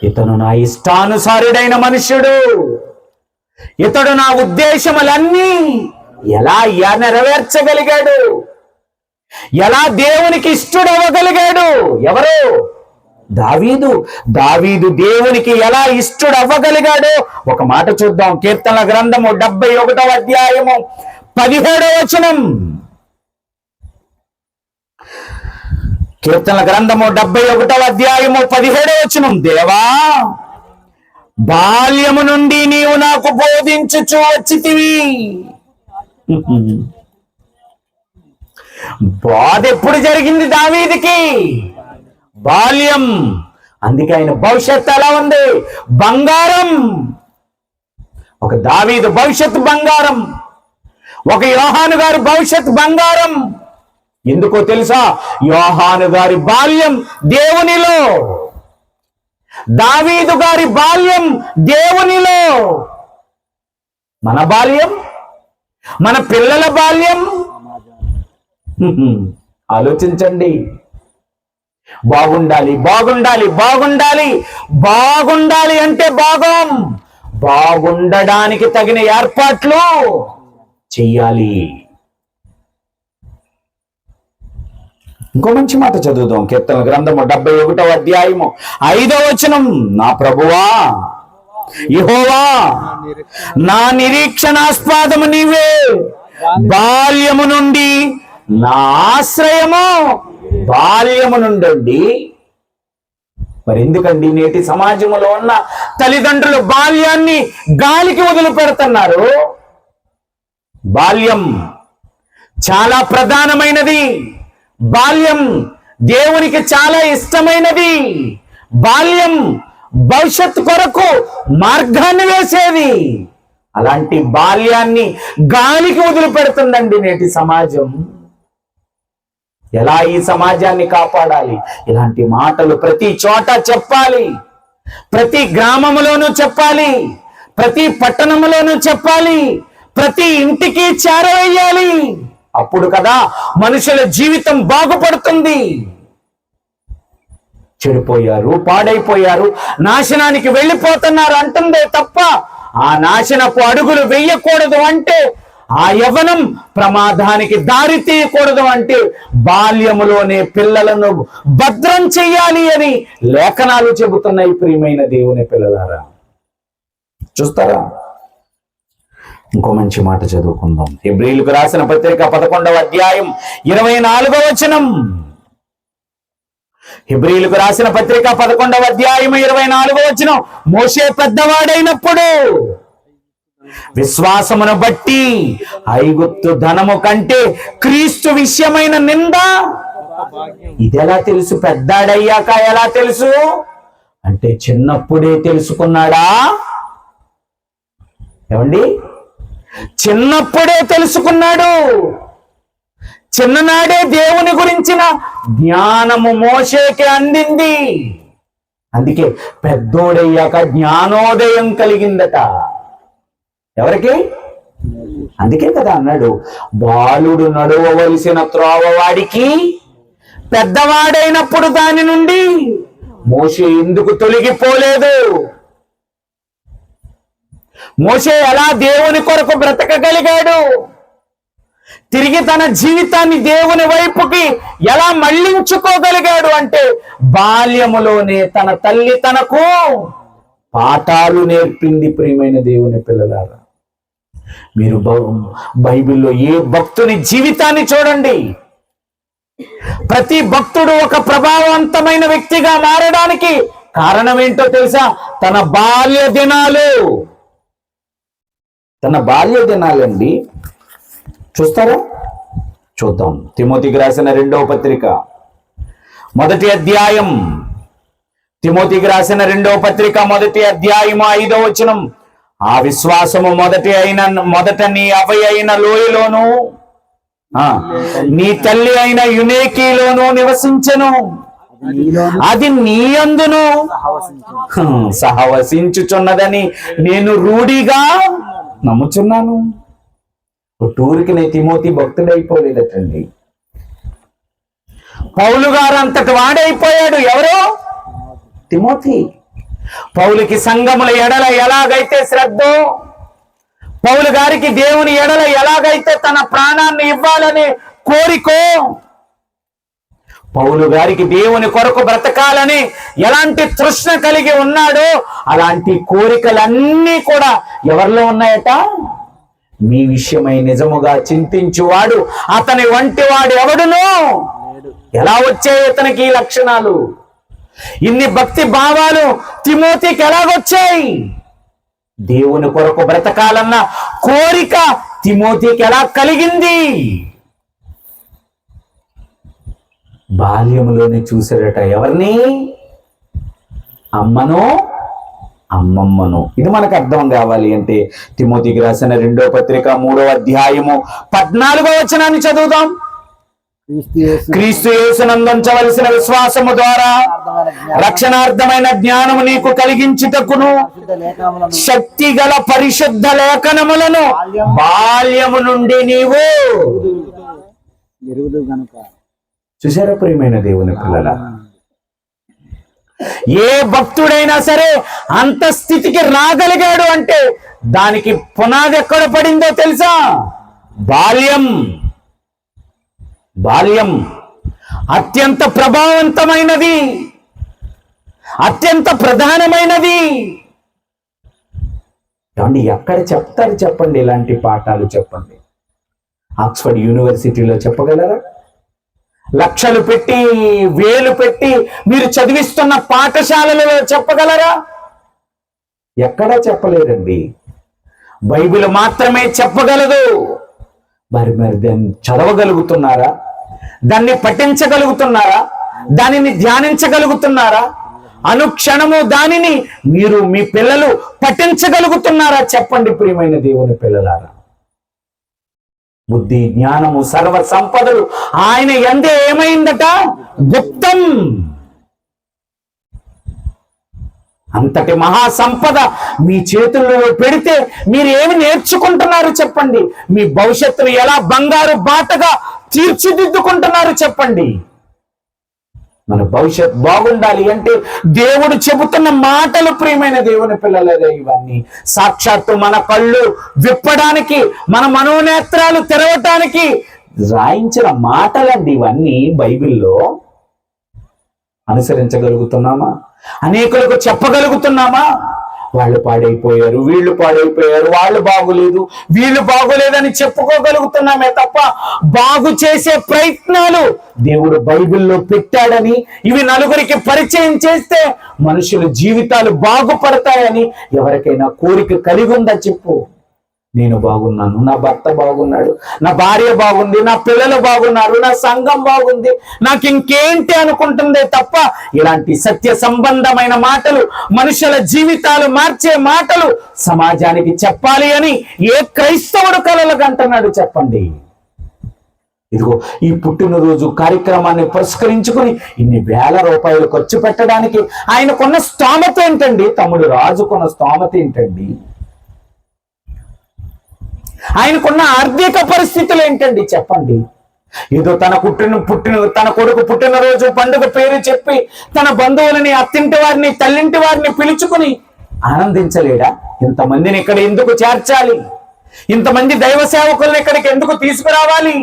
ఇతను నా ఇష్టానుసారుడైన మనుష్యుడు, ఇతడు నా ఉద్దేశములన్నీ ఎలా నెరవేర్చగలిగాడు, ఎలా దేవునికి ఇష్టడవ్వగలిగాడు? ఎవరు? దావీదు. దావీదు దేవునికి ఎలా ఇష్టడవ్వగలిగాడో ఒక మాట చూద్దాం. కీర్తనల గ్రంథము 71వ అధ్యాయము 17వ వచనం. కీర్తనల గ్రంథము 71వ అధ్యాయము 17వ వచనం. దేవా, బాల్యము నుండి నీవు నాకు బోధించుచు వచ్చితివి. బాధ ఎప్పుడు జరిగింది దావీదుకి? బాల్యం. అందుకే ఆయన భవిష్యత్తు ఎలా ఉంది? బంగారం. ఒక దావీదు భవిష్యత్తు బంగారం, ఒక యోహాను గారి భవిష్యత్తు బంగారం. ఎందుకో తెలుసా? యోహాను గారి బాల్యం దేవునిలో, దావీదు గారి బాల్యం దేవునిలో. మన బాల్యం, మన పిల్లల బాల్యం ఆలోచించండి. బాగుండాలి, బాగుండాలి, బాగుండాలి, బాగుండాలి అంటే బాగుండడానికి తగిన ఏర్పాట్లు చెయ్యాలి. ఇంకో మంచి మాట చదువుదాం. కీర్తన గ్రంథము 71వ అధ్యాయము 5వ వచనం. నా ప్రభువా యెహోవా, నా నిరీక్షణాస్పదము నీవే, బాల్యము నుండి నా ఆశ్రయము. బాల్యము నుండి. మరి ఎందుకండి నేటి సమాజంలో ఉన్న తల్లిదండ్రులు బాల్యాన్ని గాలికి వదిలిపెడుతున్నారు? బాల్యం చాలా ప్రధానమైనది. బాల్యం దేవునికి చాలా ఇష్టమైనది. బాల్యం భవిష్యత్తు కొరకు మార్గాన్ని వేసేది. అలాంటి బాల్యాన్ని గాలికి వదిలిపెడుతుందండి నేటి సమాజం. ఎలా ఈ సమాజాన్ని కాపాడాలి? ఇలాంటి మాటలు ప్రతి చోట చెప్పాలి, ప్రతి గ్రామంలోనూ చెప్పాలి, ప్రతి పట్టణంలోనూ చెప్పాలి, ప్రతి ఇంటికి చేరవేయాలి. అప్పుడు కదా మనుషుల జీవితం బాగుపడుతుంది. చెడిపోయారు, పాడైపోయారు, నాశనానికి వెళ్ళిపోతున్నారు అంటుందే తప్ప ఆ నాశనపు అడుగులు వెయ్యకూడదు అంటే, ఆ యవ్వనం ప్రమాదానికి దారి తీయకూడదు అంటే బాల్యములోనే పిల్లలను భద్రం చెయ్యాలి అని లేఖనాలు చెబుతున్నాయి. ప్రియమైన దేవుని పిల్లలారా, చూస్తారా? ఇంకో మంచి మాట చదువుకుందాం. హెబ్రీయులకు రాసిన పత్రిక 11వ అధ్యాయం 24వ వచనం. హెబ్రీయులకు రాసిన పత్రిక 11వ అధ్యాయం 24వ వచనం. మోషే పెద్దవాడైనప్పుడు విశ్వాసమును బట్టి ఐగుప్తు ధనము కంటే క్రీస్తు విషయమైన నింద. ఇది ఎలా తెలుసు? పెద్దాడయ్యాక ఎలా తెలుసు అంటే చిన్నప్పుడే తెలుసుకున్నాడా? ఏమండి? చిన్నప్పుడే తెలుసుకున్నాడు. చిన్ననాడే దేవుని గురించిన జ్ఞానము మోషేకి అందింది. అందుకే పెద్దోడయ్యాక జ్ఞానోదయం కలిగిందట. ఎవరికి? అందుకే కదా అన్నాడు, బాలుడు నడవవలసిన త్రోవ వాడికి పెద్దవాడైనప్పుడు దాని నుండి మోషే ఎందుకు తొలగిపోలేదు? మోషే ఎలా దేవుని కొరకు బ్రతకగలిగాడు? తిరిగి తన జీవితాన్ని దేవుని వైపుకి ఎలా మళ్లించుకోగలిగాడు అంటే బాల్యములోనే తన తల్లి తనకు పాఠాలు నేర్పింది. ప్రియమైన దేవుని పిల్లలారా, మీరు బైబిల్లో ఏ భక్తుని జీవితాన్ని చూడండి, ప్రతి భక్తుడు ఒక ప్రభావవంతమైన వ్యక్తిగా మారడానికి కారణం ఏంటో తెలుసా? తన బాల్య దినాలండి. చూస్తారా? చూద్దాం. తిమోతికి రాసిన 2వ పత్రిక 1వ అధ్యాయం. తిమోతికి రాసిన 2వ పత్రిక 1వ అధ్యాయము 5వ వచనం. ఆ విశ్వాసము మొదట నీ అవ్వ అయిన లోయలోను నీ తల్లి అయిన యునేకీలోను నివసించెను. అది నీ యందును సహవసించుచున్నదని నేను రూఢిగా నమ్ముచున్నాను. టూరికి నే తిమోతి భక్తుడైపోలేదటండి. పౌలు గారు అంతటి వాడైపోయాడు. ఎవరో తిమోతి. పౌలుకి సంఘముల ఎడల ఎలాగైతే శ్రద్ధో, పౌలు గారికి దేవుని ఎడల ఎలాగైతే తన ప్రాణాన్ని ఇవ్వాలనే కోరికో, పౌలు గారికి దేవుని కొరకు బ్రతకాలని ఎలాంటి తృష్ణ కలిగి ఉన్నాడో అలాంటి కోరికలన్నీ కూడా ఎవరిలో ఉన్నాయట? మీ విషయమై నిజముగా చింతించువాడు అతని వంటి వాడు ఎవడునో. ఎలా వచ్చాయి ఇతనికి ఈ లక్షణాలు? ఇన్ని భక్తి భావాలు తిమోతికి ఎలాగొచ్చాయి? దేవుని కొరకు బ్రతకాలన్న కోరిక తిమోతికి ఎలా కలిగింది? బాల్యములోనే చూశాడట. ఎవరిని? అమ్మను, అమ్మమ్మను. ఇది మనకు అర్థం కావాలి అంటే తిమోతికి రాసిన 2వ పత్రిక 3వ అధ్యాయము 14వ వచనాన్ని చదువుదాం. క్రీస్తు యేసునందుంచవలసిన విశ్వాసము ద్వారా రక్షణార్థమైన జ్ఞానము నీకు కలిగించుటకును శక్తి గల పరిశుద్ధ లేఖనములను బాల్యము నుండి నీవు చూసారా? ప్రియమైన దేవుని పిల్లల, ఏ భక్తుడైనా సరే అంత స్థితికి రాగలిగాడు అంటే దానికి పునాది ఎక్కడ పడిందో తెలుసా? బాల్యం అత్యంత ప్రభావవంతమైనది, అత్యంత ప్రధానమైనది. ఎక్కడ చెప్తారు చెప్పండి? ఇలాంటి పాఠాలు చెప్పండి. ఆక్స్ఫర్డ్ యూనివర్సిటీలో చెప్పగలరా? లక్షలు పెట్టి, వేలు పెట్టి మీరు చదివిస్తున్న పాఠశాలలలో చెప్పగలరా? ఎక్కడా చెప్పలేరండి. బైబిల్ మాత్రమే చెప్పగలదు. మరి దాన్ని చదవగలుగుతున్నారా? దాన్ని పఠించగలుగుతున్నారా? దానిని ధ్యానించగలుగుతున్నారా? అనుక్షణము దానిని మీరు, మీ పిల్లలు పఠించగలుగుతున్నారా? చెప్పండి ప్రియమైన దేవుని పిల్లలారా. బుద్ధి, జ్ఞానము, సర్వ సంపదలు ఆయన యందే ఏమైందట? గుప్తం. అంతటి మహాసంపద మీ చేతుల్లో పెడితే మీరు ఏమి నేర్చుకుంటున్నారు చెప్పండి? మీ భవిష్యత్తును ఎలా బంగారు బాటగా తీర్చిదిద్దుకుంటున్నారు చెప్పండి? మన భవిష్యత్ బాగుండాలి అంటే దేవుడు చెబుతున్న మాటలు, ప్రియమైన దేవుని పిల్లలే, ఇవన్నీ సాక్షాత్తు మన కళ్ళు విప్పడానికి, మన మనోనేత్రాలు తెరవటానికి రాయించిన మాటలండి ఇవన్నీ. బైబిల్లో అనుసరించగలుగుతున్నామా? అనేకులకు చెప్పగలుగుతున్నామా? వాళ్ళు పాడైపోయారు, వీళ్ళు పాడైపోయారు, వాళ్ళు బాగులేదు, వీళ్ళు బాగులేదని చెప్పుకోగలుగుతున్నామే తప్ప బాగు చేసే ప్రయత్నాలు దేవుడు బైబిల్లో పెట్టాడని, ఇవి నలుగురికి పరిచయం చేస్తే మనుషుల జీవితాలు బాగుపడతాయని ఎవరికైనా కోరిక కలిగి ఉందా చెప్పు? నేను బాగున్నాను, నా భర్త బాగున్నాడు, నా భార్య బాగుంది, నా పిల్లలు బాగున్నారు, నా సంఘం బాగుంది, నాకు ఇంకేంటి అనుకుంటుందే తప్ప ఇలాంటి సత్య సంబంధమైన మాటలు, మనుషుల జీవితాలు మార్చే మాటలు సమాజానికి చెప్పాలి అని ఏ క్రైస్తవుడు కలలకు అంటున్నాడు చెప్పండి? ఇదిగో ఈ పుట్టినరోజు కార్యక్రమాన్ని పురస్కరించుకుని ఇన్ని వేల రూపాయలు ఖర్చు పెట్టడానికి ఆయనకున్న స్తోమత ఏంటండి? తమ్ముడు రాజుకున్న స్తోమత ఏంటండి? ఆయనకున్న ఆర్థిక పరిస్థితులు ఏంటండి చెప్పండి? ఏదో తన కొడుకు పుట్టినరోజు పండుగ పేరు చెప్పి తన బంధువులని, అత్తింటి వారిని, తల్లింటి వారిని పిలుచుకుని ఆనందించలేడా? ఇంతమందిని ఇక్కడ ఎందుకు చేర్చాలి? ఇంతమంది దైవ సేవకులను ఇక్కడికి ఎందుకు తీసుకురావాలి?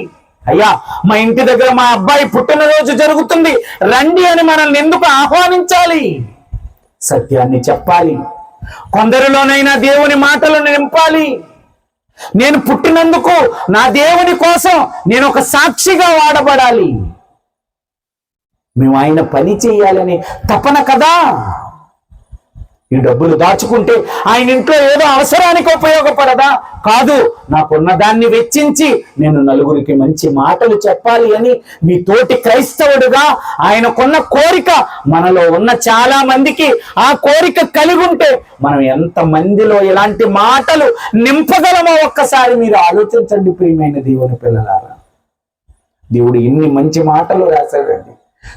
అయ్యా, మా ఇంటి దగ్గర మా అబ్బాయి పుట్టినరోజు జరుగుతుంది, రండి అని మనల్ని ఎందుకు ఆహ్వానించాలి? సత్యాన్ని చెప్పాలి, కొందరిలోనైనా దేవుని మాటలను నింపాలి. నేను పుట్టినందుకు నా దేవుని కోసం నేను ఒక సాక్షిగా వాడబడాలి. మేము ఆయన పని చేయాలని తపన కదా. ఈ డబ్బులు దాచుకుంటే ఆయన ఇంట్లో ఏదో అవసరానికి ఉపయోగపడదా? కాదు, నాకున్న దాన్ని వెచ్చించి నేను నలుగురికి మంచి మాటలు చెప్పాలి అని మీ తోటి క్రైస్తవుడుగా ఆయనకున్న కోరిక మనలో ఉన్న చాలా మందికి ఆ కోరిక కలిగి ఉంటే మనం ఎంత మందిలో ఇలాంటి మాటలు నింపగలమో ఒక్కసారి మీరు ఆలోచించండి ప్రియమైన దేవుని పిల్లలారా. దేవుడు ఇన్ని మంచి మాటలు రాశాడండి,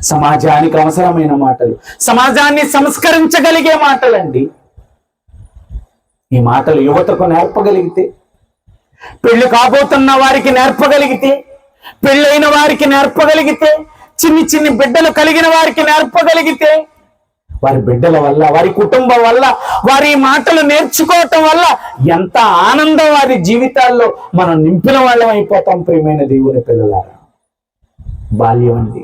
సమాజానికి అవసరమైన మాటలు, సమాజాన్ని సంస్కరించగలిగే మాటలండి. ఈ మాటలు యువతకు నేర్పగలిగితే, పెళ్లి కాబోతున్న వారికి నేర్పగలిగితే, పెళ్ళైన వారికి నేర్పగలిగితే, చిన్ని చిన్ని బిడ్డలు కలిగిన వారికి నేర్పగలిగితే, వారి బిడ్డల వల్ల, వారి కుటుంబం వల్ల, వారి మాటలు నేర్చుకోవటం వల్ల ఎంత ఆనందం వారి జీవితాల్లో మనం నింపిన వాళ్ళం అయిపోతాం ప్రియమైన దేవుని పిల్లలారా. బాల్యం అండి,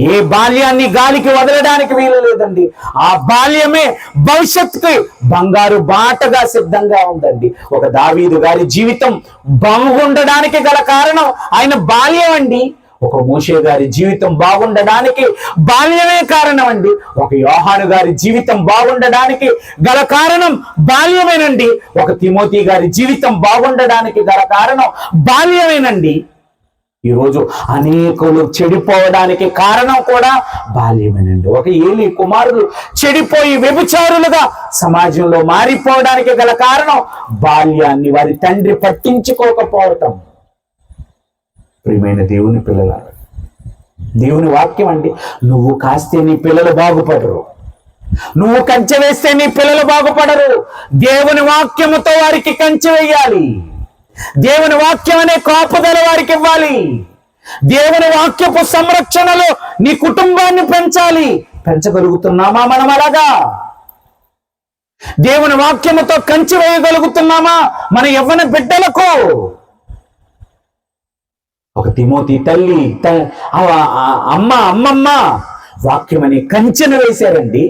ఏ బాల్యాన్ని గాలికి వదలడానికి వీలు లేదండి. ఆ బాల్యమే భవిష్యత్తుకి బంగారు బాటగా సిద్ధంగా ఉందండి. ఒక దావీదు గారి జీవితం బాగుండడానికి గల కారణం ఆయన బాల్యం అండి. ఒక మోషే గారి జీవితం బాగుండడానికి బాల్యమే కారణం అండి. ఒక యోహాను గారి జీవితం బాగుండడానికి గల కారణం బాల్యమేనండి. ఒక తిమోతి గారి జీవితం బాగుండడానికి గల కారణం బాల్యమేనండి. ఈరోజు అనేకులు చెడిపోవడానికి కారణం కూడా బాల్యమేనండి. ఒక ఏలీ కుమారులు చెడిపోయి వ్యభిచారులుగా సమాజంలో మారిపోవడానికి గల కారణం బాల్యాన్ని వారి తండ్రి పట్టించుకోకపోవటం. ప్రియమైన దేవుని పిల్లలారా, దేవుని వాక్యం అండి, నువ్వు కాస్తే నీ పిల్లలు బాగుపడరు, నువ్వు కంచె వేస్తే నీ పిల్లలు బాగుపడరు. దేవుని వాక్యముతో వారికి కంచె వేయాలి. దేవుని వాక్యం అనే కాపుదల వారికి ఇవ్వాలి. దేవుని వాక్యపు సంరక్షణలో నీ కుటుంబాన్ని పెంచాలి. పెంచగలుగుతున్నామా మనం అలాగా? దేవుని వాక్యముతో కంచి వేయగలుగుతున్నామా మన యవ్వన బిడ్డలకు? ఒక తిమోతి తల్లి, అమ్మమ్మ వాక్యం అనే కంచెను వేశారండి.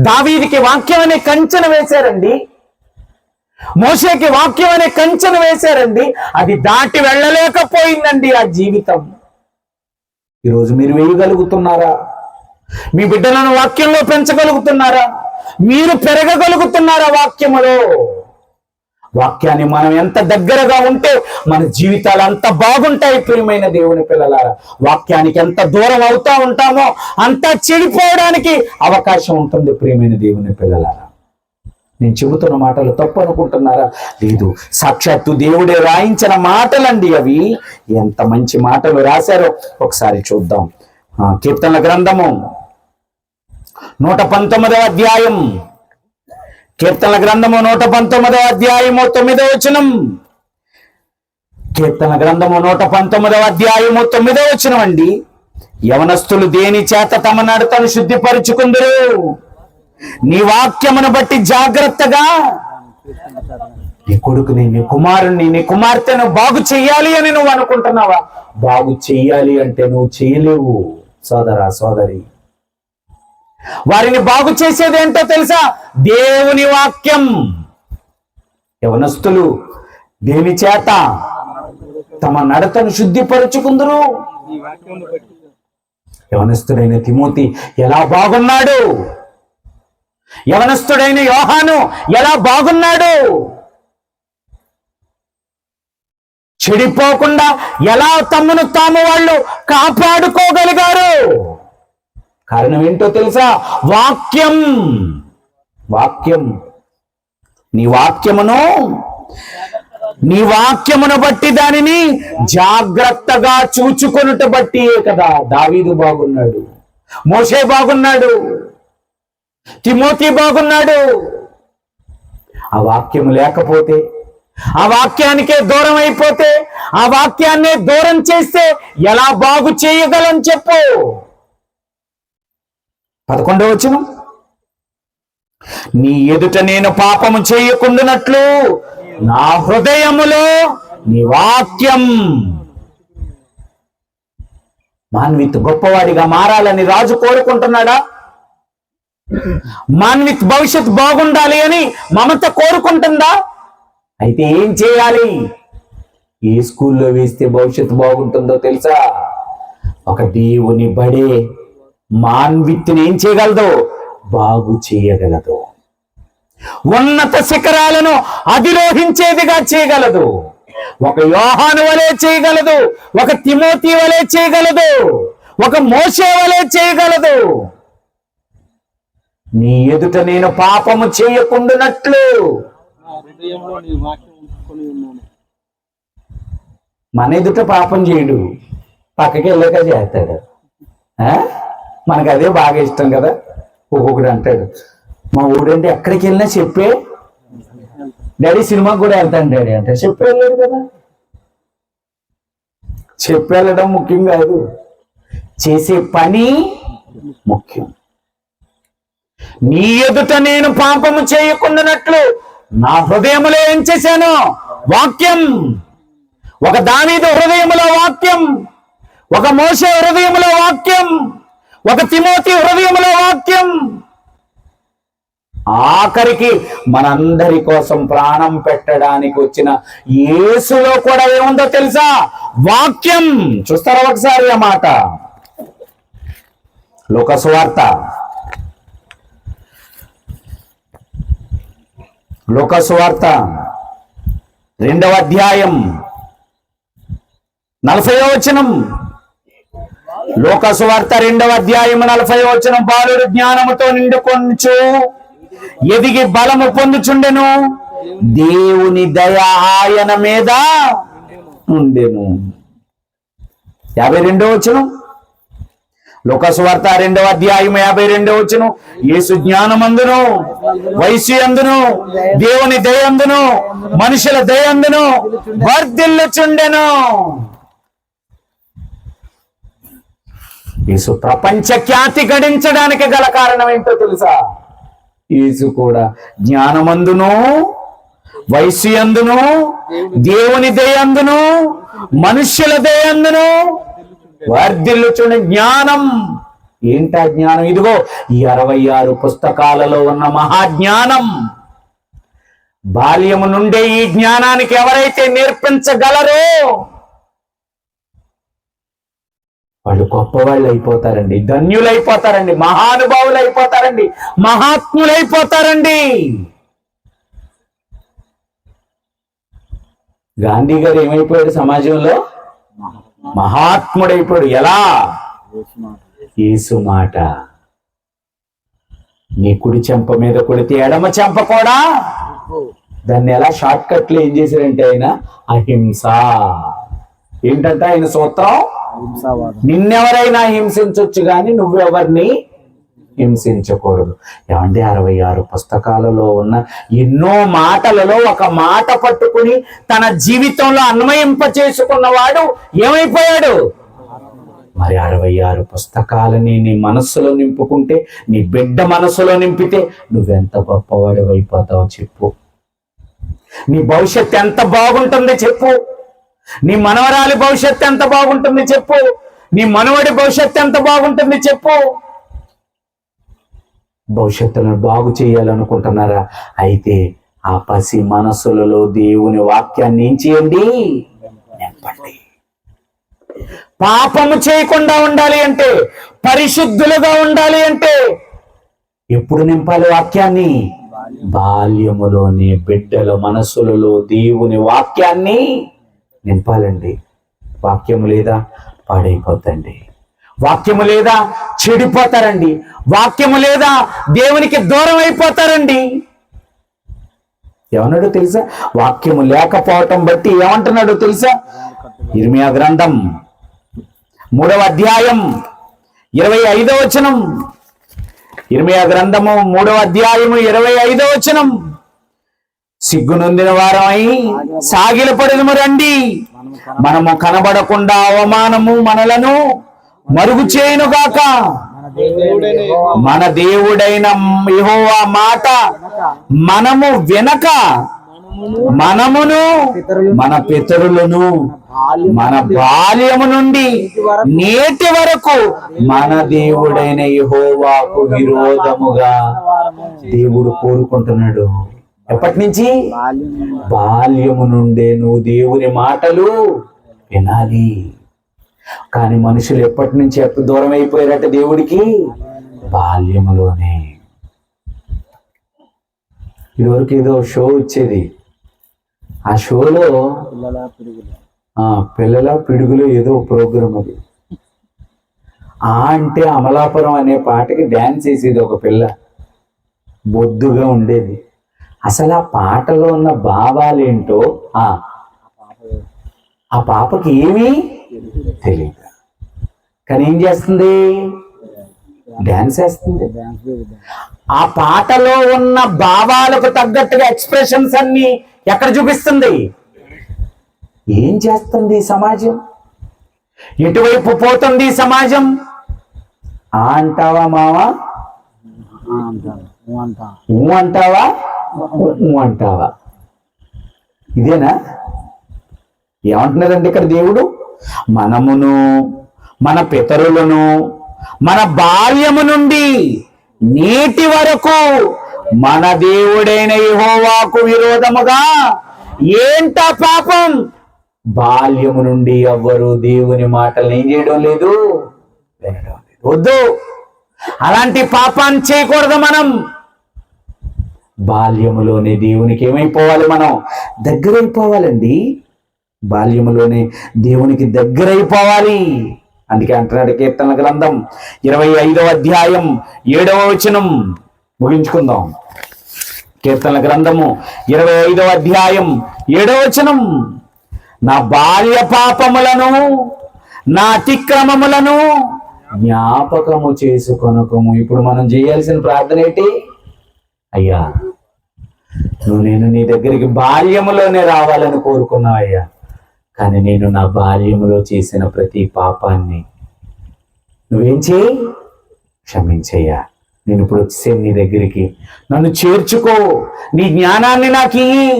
దావీదికి వాక్యం అనే కంచెను వేశారండి. మోషేకి వాక్యం అనే కంచెను వేశారండి. అది దాటి వెళ్ళలేకపోయిందండి ఆ జీవితం. ఈరోజు మీరు వేయగలుగుతున్నారా? మీ బిడ్డలను వాక్యంలో పెంచగలుగుతున్నారా? మీరు పెరగగలుగుతున్నారా వాక్యములో? వాక్యాన్ని మనం ఎంత దగ్గరగా ఉంటే మన జీవితాలు అంత బాగుంటాయి ప్రియమైన దేవుని పిల్లలారా. వాక్యానికి ఎంత దూరం అవుతా ఉంటామో అంత చెడిపోవడానికి అవకాశం ఉంటుంది ప్రియమైన దేవుని పిల్లలారా. నేను చెబుతున్న మాటలు తప్పు అనుకుంటున్నారా? లేదు, సాక్షాత్తు దేవుడే రాయించిన మాటలండి అవి. ఎంత మంచి మాటలు రాశారో ఒకసారి చూద్దాం. కీర్తనల గ్రంథము 119వ అధ్యాయం, కీర్తనల గ్రంథము 119వ అధ్యాయము 9వ వచనం. కీర్తన గ్రంథము 119వ అధ్యాయము 9వ వచనం అండి. యవనస్తులు దేని చేత తమ నడతను శుద్ధిపరుచుకుందరు? నీ వాక్యమును బట్టి జాగ్రత్తగా నీ కొడుకుని, నీ కుమారుణ్ణి, నీ కుమార్తెను బాగు చెయ్యాలి అని నువ్వు అనుకుంటున్నావా? బాగు చెయ్యాలి అంటే నువ్వు చేయలేవు సోదరా, సోదరి. వారిని బాగు చేసేది ఏంటో తెలుసా? దేవుని వాక్యం. యవనస్తులు దేని చేత తమ నడతను శుద్ధిపరుచుకుందరు? యవనస్తుడైన తిమోతి ఎలా బాగున్నాడు? యవనస్తుడైన యోహాను ఎలా బాగున్నాడు? చెడిపోకుండా ఎలా తమను తాము వాళ్ళు కాపాడుకోగలిగారు? కారణం ఏంటో తెలుసా? వాక్యం. వాక్యం. నీ వాక్యమును బట్టి దానిని జాగ్రత్తగా చూచుకొనుట బట్టియే కదా దావీదు బాగున్నాడు, మోషే బాగున్నాడు, తిమోతి బాగున్నాడు. ఆ వాక్యము లేకపోతే ఆ వాక్యానికే దూరం అయిపోతే, ఆ వాక్యాన్నే దూరం చేస్తే ఎలా బాగు చేయగలం చెప్పు. 11వ వచనం, నీ ఎదుట నేను పాపము చేయకుండానట్లు నా హృదయములో నీ వాక్యం. మాన్విత్ గొప్పవాడిగా మారాలని రాజు కోరుకుంటున్నాడా? మాన్విత్ భవిష్యత్ బాగుండాలి అని మమత కోరుకుంటుందా? అయితే ఏం చేయాలి? ఏ స్కూల్లో వేస్తే భవిష్యత్తు బాగుంటుందో తెలుసా? ఒక దేవుని బడే మాన్విత్ని ఏం చేయగలదు? బాగు చేయగలదు. ఉన్నత శిఖరాలను అధిరోహించేదిగా చేయగలదు. ఒక యోహాను వలె చేయగలదు, ఒక తిమోతి వలె చేయగలదు, ఒక మోషే వలె చేయగలదు. నీ ఎదుట నేను పాపము చేయకుండానట్లు. మన ఎదుట పాపం చేయడు, పక్కకి వెళ్ళాక చేస్తాడు. మనకు అదే బాగా ఇష్టం కదా. ఒక్కొక్కడు అంటాడు, మా ఊడంటే ఎక్కడికి వెళ్ళినా చెప్పే డాడీ సినిమాకి కూడా వెళ్తాను డాడీ అంటే. చెప్పి వెళ్ళాడు కదా. చెప్పి వెళ్ళడం ముఖ్యం కాదు, చేసే పని ముఖ్యం. నీ ఎదుట నేను పాపము చేయకుండానట్లు నా హృదయములో ఏం చేశాను? వాక్యం. ఒక దావీదు హృదయములో వాక్యం, ఒక మోషే హృదయములో వాక్యం, ఒక తిమోతి హృదయములో వాక్యం. ఆఖరికి మనందరి కోసం ప్రాణం పెట్టడానికి వచ్చిన యేసులో కూడా ఏముందో తెలుసా? వాక్యం. చూస్తారా ఒకసారి ఆ మాట? లూకా సువార్త, లూకా సువార్త 2వ అధ్యాయం 40వ వచనం. లూకా సువార్త 2వ అధ్యాయం 40వ వచనం. బాలుడు జ్ఞానముతో నిండుకొనుచు ఎదిగి బలము పొందుచుండెను, దేవుని దయ ఆయన మీద ఉండెను. 52వ వచనం. లూకా సువార్త 2వ అధ్యాయం 52వ వచనం. యేసు జ్ఞానమందును వయసు యందును దేవుని దయందును మనుషుల దయందును వర్ధిల్లుచుండెను. యేసు ప్రపంచ ఖ్యాతి గడించడానికి గల కారణం ఏంటో తెలుసా? యేసు కూడా జ్ఞానమందును వయసు యందును దేవుని దయందును మనుష్యుల దయందును వర్ధిల్లుచుండే జ్ఞానం. ఏంటా జ్ఞానం? ఇదిగో ఈ 66 పుస్తకాలలో ఉన్న మహాజ్ఞానం. బాల్యము నుండే ఈ జ్ఞానానికి ఎవరైతే నేర్పించగలరో వాళ్ళు గొప్పవాళ్ళు అయిపోతారండి, ధన్యులైపోతారండి, మహానుభావులు అయిపోతారండి, మహాత్ములైపోతారండి. గాంధీ గారు ఏమైపోయాడు? సమాజంలో మహాత్ముడైపోయాడు. ఎలా? యేసు మాట. నీ కుడి చెంప మీద కొడితే ఎడమ చెంప కూడా. దాన్ని ఎలా షార్ట్ కట్ లో ఏం చేశారంటే ఆయన అహింస. ఏంటంట ఆయన సూత్రం? నిన్నెవరైనా హింసించవచ్చు కానీ నువ్వెవరిని హింసించకూడదు. ఏమంటే 66 పుస్తకాలలో ఉన్న ఎన్నో మాటలలో ఒక మాట పట్టుకుని తన జీవితంలో అన్వయింప చేసుకున్నవాడు ఏమైపోయాడు? మరి 66 పుస్తకాలని నీ మనస్సులో నింపుకుంటే, నీ బిడ్డ మనస్సులో నింపితే నువ్వెంత గొప్పవాడు అయిపోతావు చెప్పు. నీ భవిష్యత్తు ఎంత బాగుంటుంది చెప్పు. నీ మనవరాలి భవిష్యత్తు ఎంత బాగుంటుంది చెప్పు. నీ మనవడి భవిష్యత్తు ఎంత బాగుంటుంది చెప్పు. భవిష్యత్తును బాగు చేయాలనుకుంటున్నారా? అయితే ఆ పసి మనస్సులలో దేవుని వాక్యాన్ని ఏం చేయండి? నింపండి. పాపము చేయకుండా ఉండాలి అంటే, పరిశుద్ధులుగా ఉండాలి అంటే ఎప్పుడు నింపాలి వాక్యాన్ని? బాల్యములోని బిడ్డల మనస్సులలో దేవుని వాక్యాన్ని నింపాలండి. వాక్యము లేదా పాడైపోతండి, వాక్యము లేదా చెడిపోతారండి, వాక్యము లేదా దేవునికి దూరం అయిపోతారండి. ఏమన్నాడో తెలుసా? వాక్యము లేకపోవటం బట్టి ఏమంటున్నాడో తెలుసా? ఇర్మియా గ్రంథం 3వ అధ్యాయం 25వ వచనం. ఇర్మియా గ్రంథము 3వ అధ్యాయము 25వ వచనం. సిగ్గునొందిన వారమై సాగిలపడదుము రండి. మనము కనబడకుండా అవమానము మనలను మరుగు చేయునుగాక. మన దేవుడైన యెహోవా మాట మనము వినక మనమును మన పితరులను మన బాల్యము నుండి నేటి వరకు మన దేవుడైన యెహోవాకు విరోధముగా దేవుడు కోరుకుంటున్నాడు. ఎప్పటి నుంచి? బాల్యము నుండే నువ్వు దేవుని మాటలు వినాలి. కానీ మనుషులు ఎప్పటి నుంచి ఎప్పుడు దూరం అయిపోయారట దేవుడికి? బాల్యములోనే. ఇదివరకు ఏదో షో వచ్చేది, ఆ షోలో పిల్లల పిడుగులు ఏదో ప్రోగ్రాం అది. అంటే అమలాపురం అనే పాటకి డ్యాన్స్ వేసేది ఒక పిల్ల, బొద్దుగా ఉండేది. అసలు ఆ పాటలో ఉన్న భావాలేంటో ఆ పాపకి ఏమీ తెలియదు. కానీ ఏం చేస్తుంది? డాన్స్ వేస్తుంది. ఆ పాటలో ఉన్న భావాలకు తగ్గట్టుగా ఎక్స్ప్రెషన్స్ అన్ని ఎక్కడ చూపిస్తుంది? ఏం చేస్తుంది సమాజం? ఎటువైపు పోతుంది సమాజం? అంటావా మావా? అంటావా? అంటావా? ఇదేనా? ఏమంటున్నారండి ఇక్కడ దేవుడు? మనమును మన పితరులను మన బాల్యము నుండి నేటి వరకు మన దేవుడైన యెహోవాకు విరోధముగా. ఏంటా పాపం? బాల్యము నుండి ఎవ్వరు దేవుని మాటలు ఏం చేయడం లేదు, వినడం లేదు. వద్దు, అలాంటి పాపాన్ని చేయకూడదు. మనం బాల్యములోనే దేవునికి ఏమైపోవాలి? మనం దగ్గరైపోవాలండి. బాల్యములోనే దేవునికి దగ్గరైపోవాలి. అందుకే అంటున్నాడు కీర్తనల గ్రంథం 25వ అధ్యాయం 7వ వచనం. ముగించుకుందాం. కీర్తనల గ్రంథము 25వ అధ్యాయం 7వ వచనం. నా బాల్య పాపములను నా అతిక్రమములను జ్ఞాపకము చేసుకొనకము. ఇప్పుడు మనం చేయాల్సిన ప్రార్థన ఏంటి? అయ్యా, నేను నీ దగ్గరికి బాల్యములోనే రావాలని కోరుకున్నావు అయ్యా. కానీ నేను నా బాల్యములో చేసిన ప్రతి పాపాన్ని నువ్వేం చేయి? క్షమించయ్యా. నేను ఇప్పుడు వచ్చేసాను నీ దగ్గరికి, నన్ను చేర్చుకో, నీ జ్ఞానాన్ని నాకు ఇయ్యి.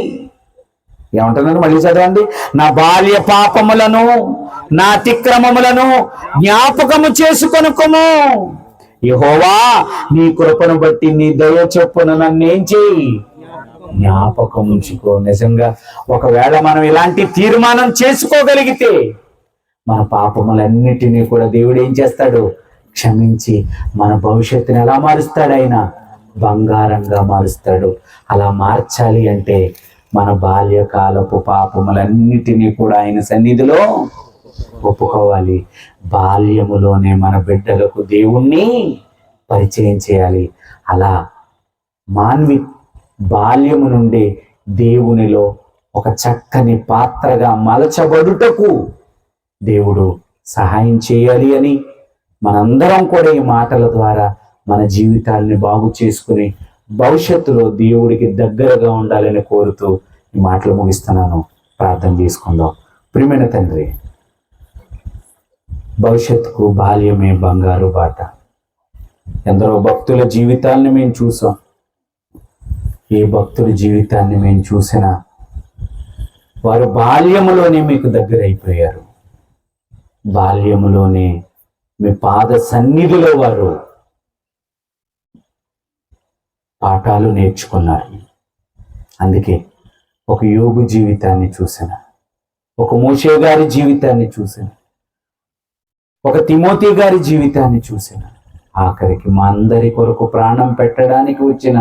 ఏమంటున్నాను? మళ్ళీ చదవండి. నా బాల్య పాపములను నా అతిక్రమములను జ్ఞాపకము చేసుకొనుకొము. యెహోవా, నీ కృపను బట్టి నీ దయ చొప్పున నన్నేం చేయి? జ్ఞాపకం ఉంచుకో. నిజంగా ఒకవేళ మనం ఇలాంటి తీర్మానం చేసుకోగలిగితే మన పాపములన్నిటినీ కూడా దేవుడు ఏం చేస్తాడు? క్షమించి మన భవిష్యత్తుని ఎలా మారుస్తాడు? ఆయన బంగారంగా మారుస్తాడు. అలా మార్చాలి అంటే మన బాల్యకాలపు పాపములన్నిటినీ కూడా ఆయన సన్నిధిలో ఒప్పుకోవాలి. బాల్యములోనే మన బిడ్డలకు దేవుణ్ణి పరిచయం చేయాలి. అలా మాన్వి బాల్యము నుండి దేవునిలో ఒక చక్కని పాత్రగా మలచబడుటకు దేవుడు సహాయం చేయాలి అని మనందరం కూడా ఈ మాటల ద్వారా మన జీవితాల్ని బాగు చేసుకుని భవిష్యత్తులో దేవుడికి దగ్గరగా ఉండాలని కోరుతూ ఈ మాటలు ముగిస్తున్నాను. ప్రార్థన చేసుకుందాం. ప్రియమైన తండ్రి, భవిష్యత్తుకు బాల్యమే బంగారు బాట. ఎందరో భక్తుల జీవితాలను మేము చూసాం. ఏ భక్తుల జీవితాన్ని మేము చూసినా వారు బాల్యములోనే మీకు దగ్గర అయిపోయారు. బాల్యములోనే మీ పాద సన్నిధిలో వారు పాఠాలు నేర్చుకున్నారు. అందుకే ఒక యోబు జీవితాన్ని చూసిన, ఒక మోషే గారి జీవితాన్ని చూసిన, ఒక తిమోతి గారి జీవితాన్ని చూసిన, ఆఖరికి మా అందరి కొరకు ప్రాణం పెట్టడానికి వచ్చిన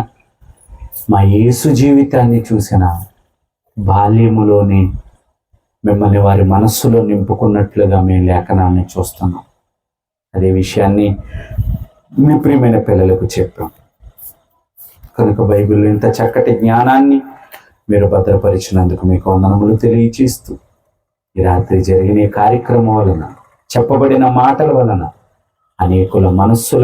మా యేసు జీవితాన్ని చూసిన బాల్యములోనే మిమ్మల్ని వారి మనస్సులో నింపుకున్నట్లుగా మేము లేఖనాన్ని చూస్తున్నాం. అదే విషయాన్ని మీ ప్రియమైన పిల్లలకు చెప్పాం. కనుక బైబిల్లో ఇంత చక్కటి జ్ఞానాన్ని మీరు భద్రపరిచినందుకు మీకు వందనములు తెలియచేస్తూ ఈ రాత్రి జరిగిన కార్యక్రమం వలన, చెప్పబడిన మాటల వలన అనేకుల మనస్సుల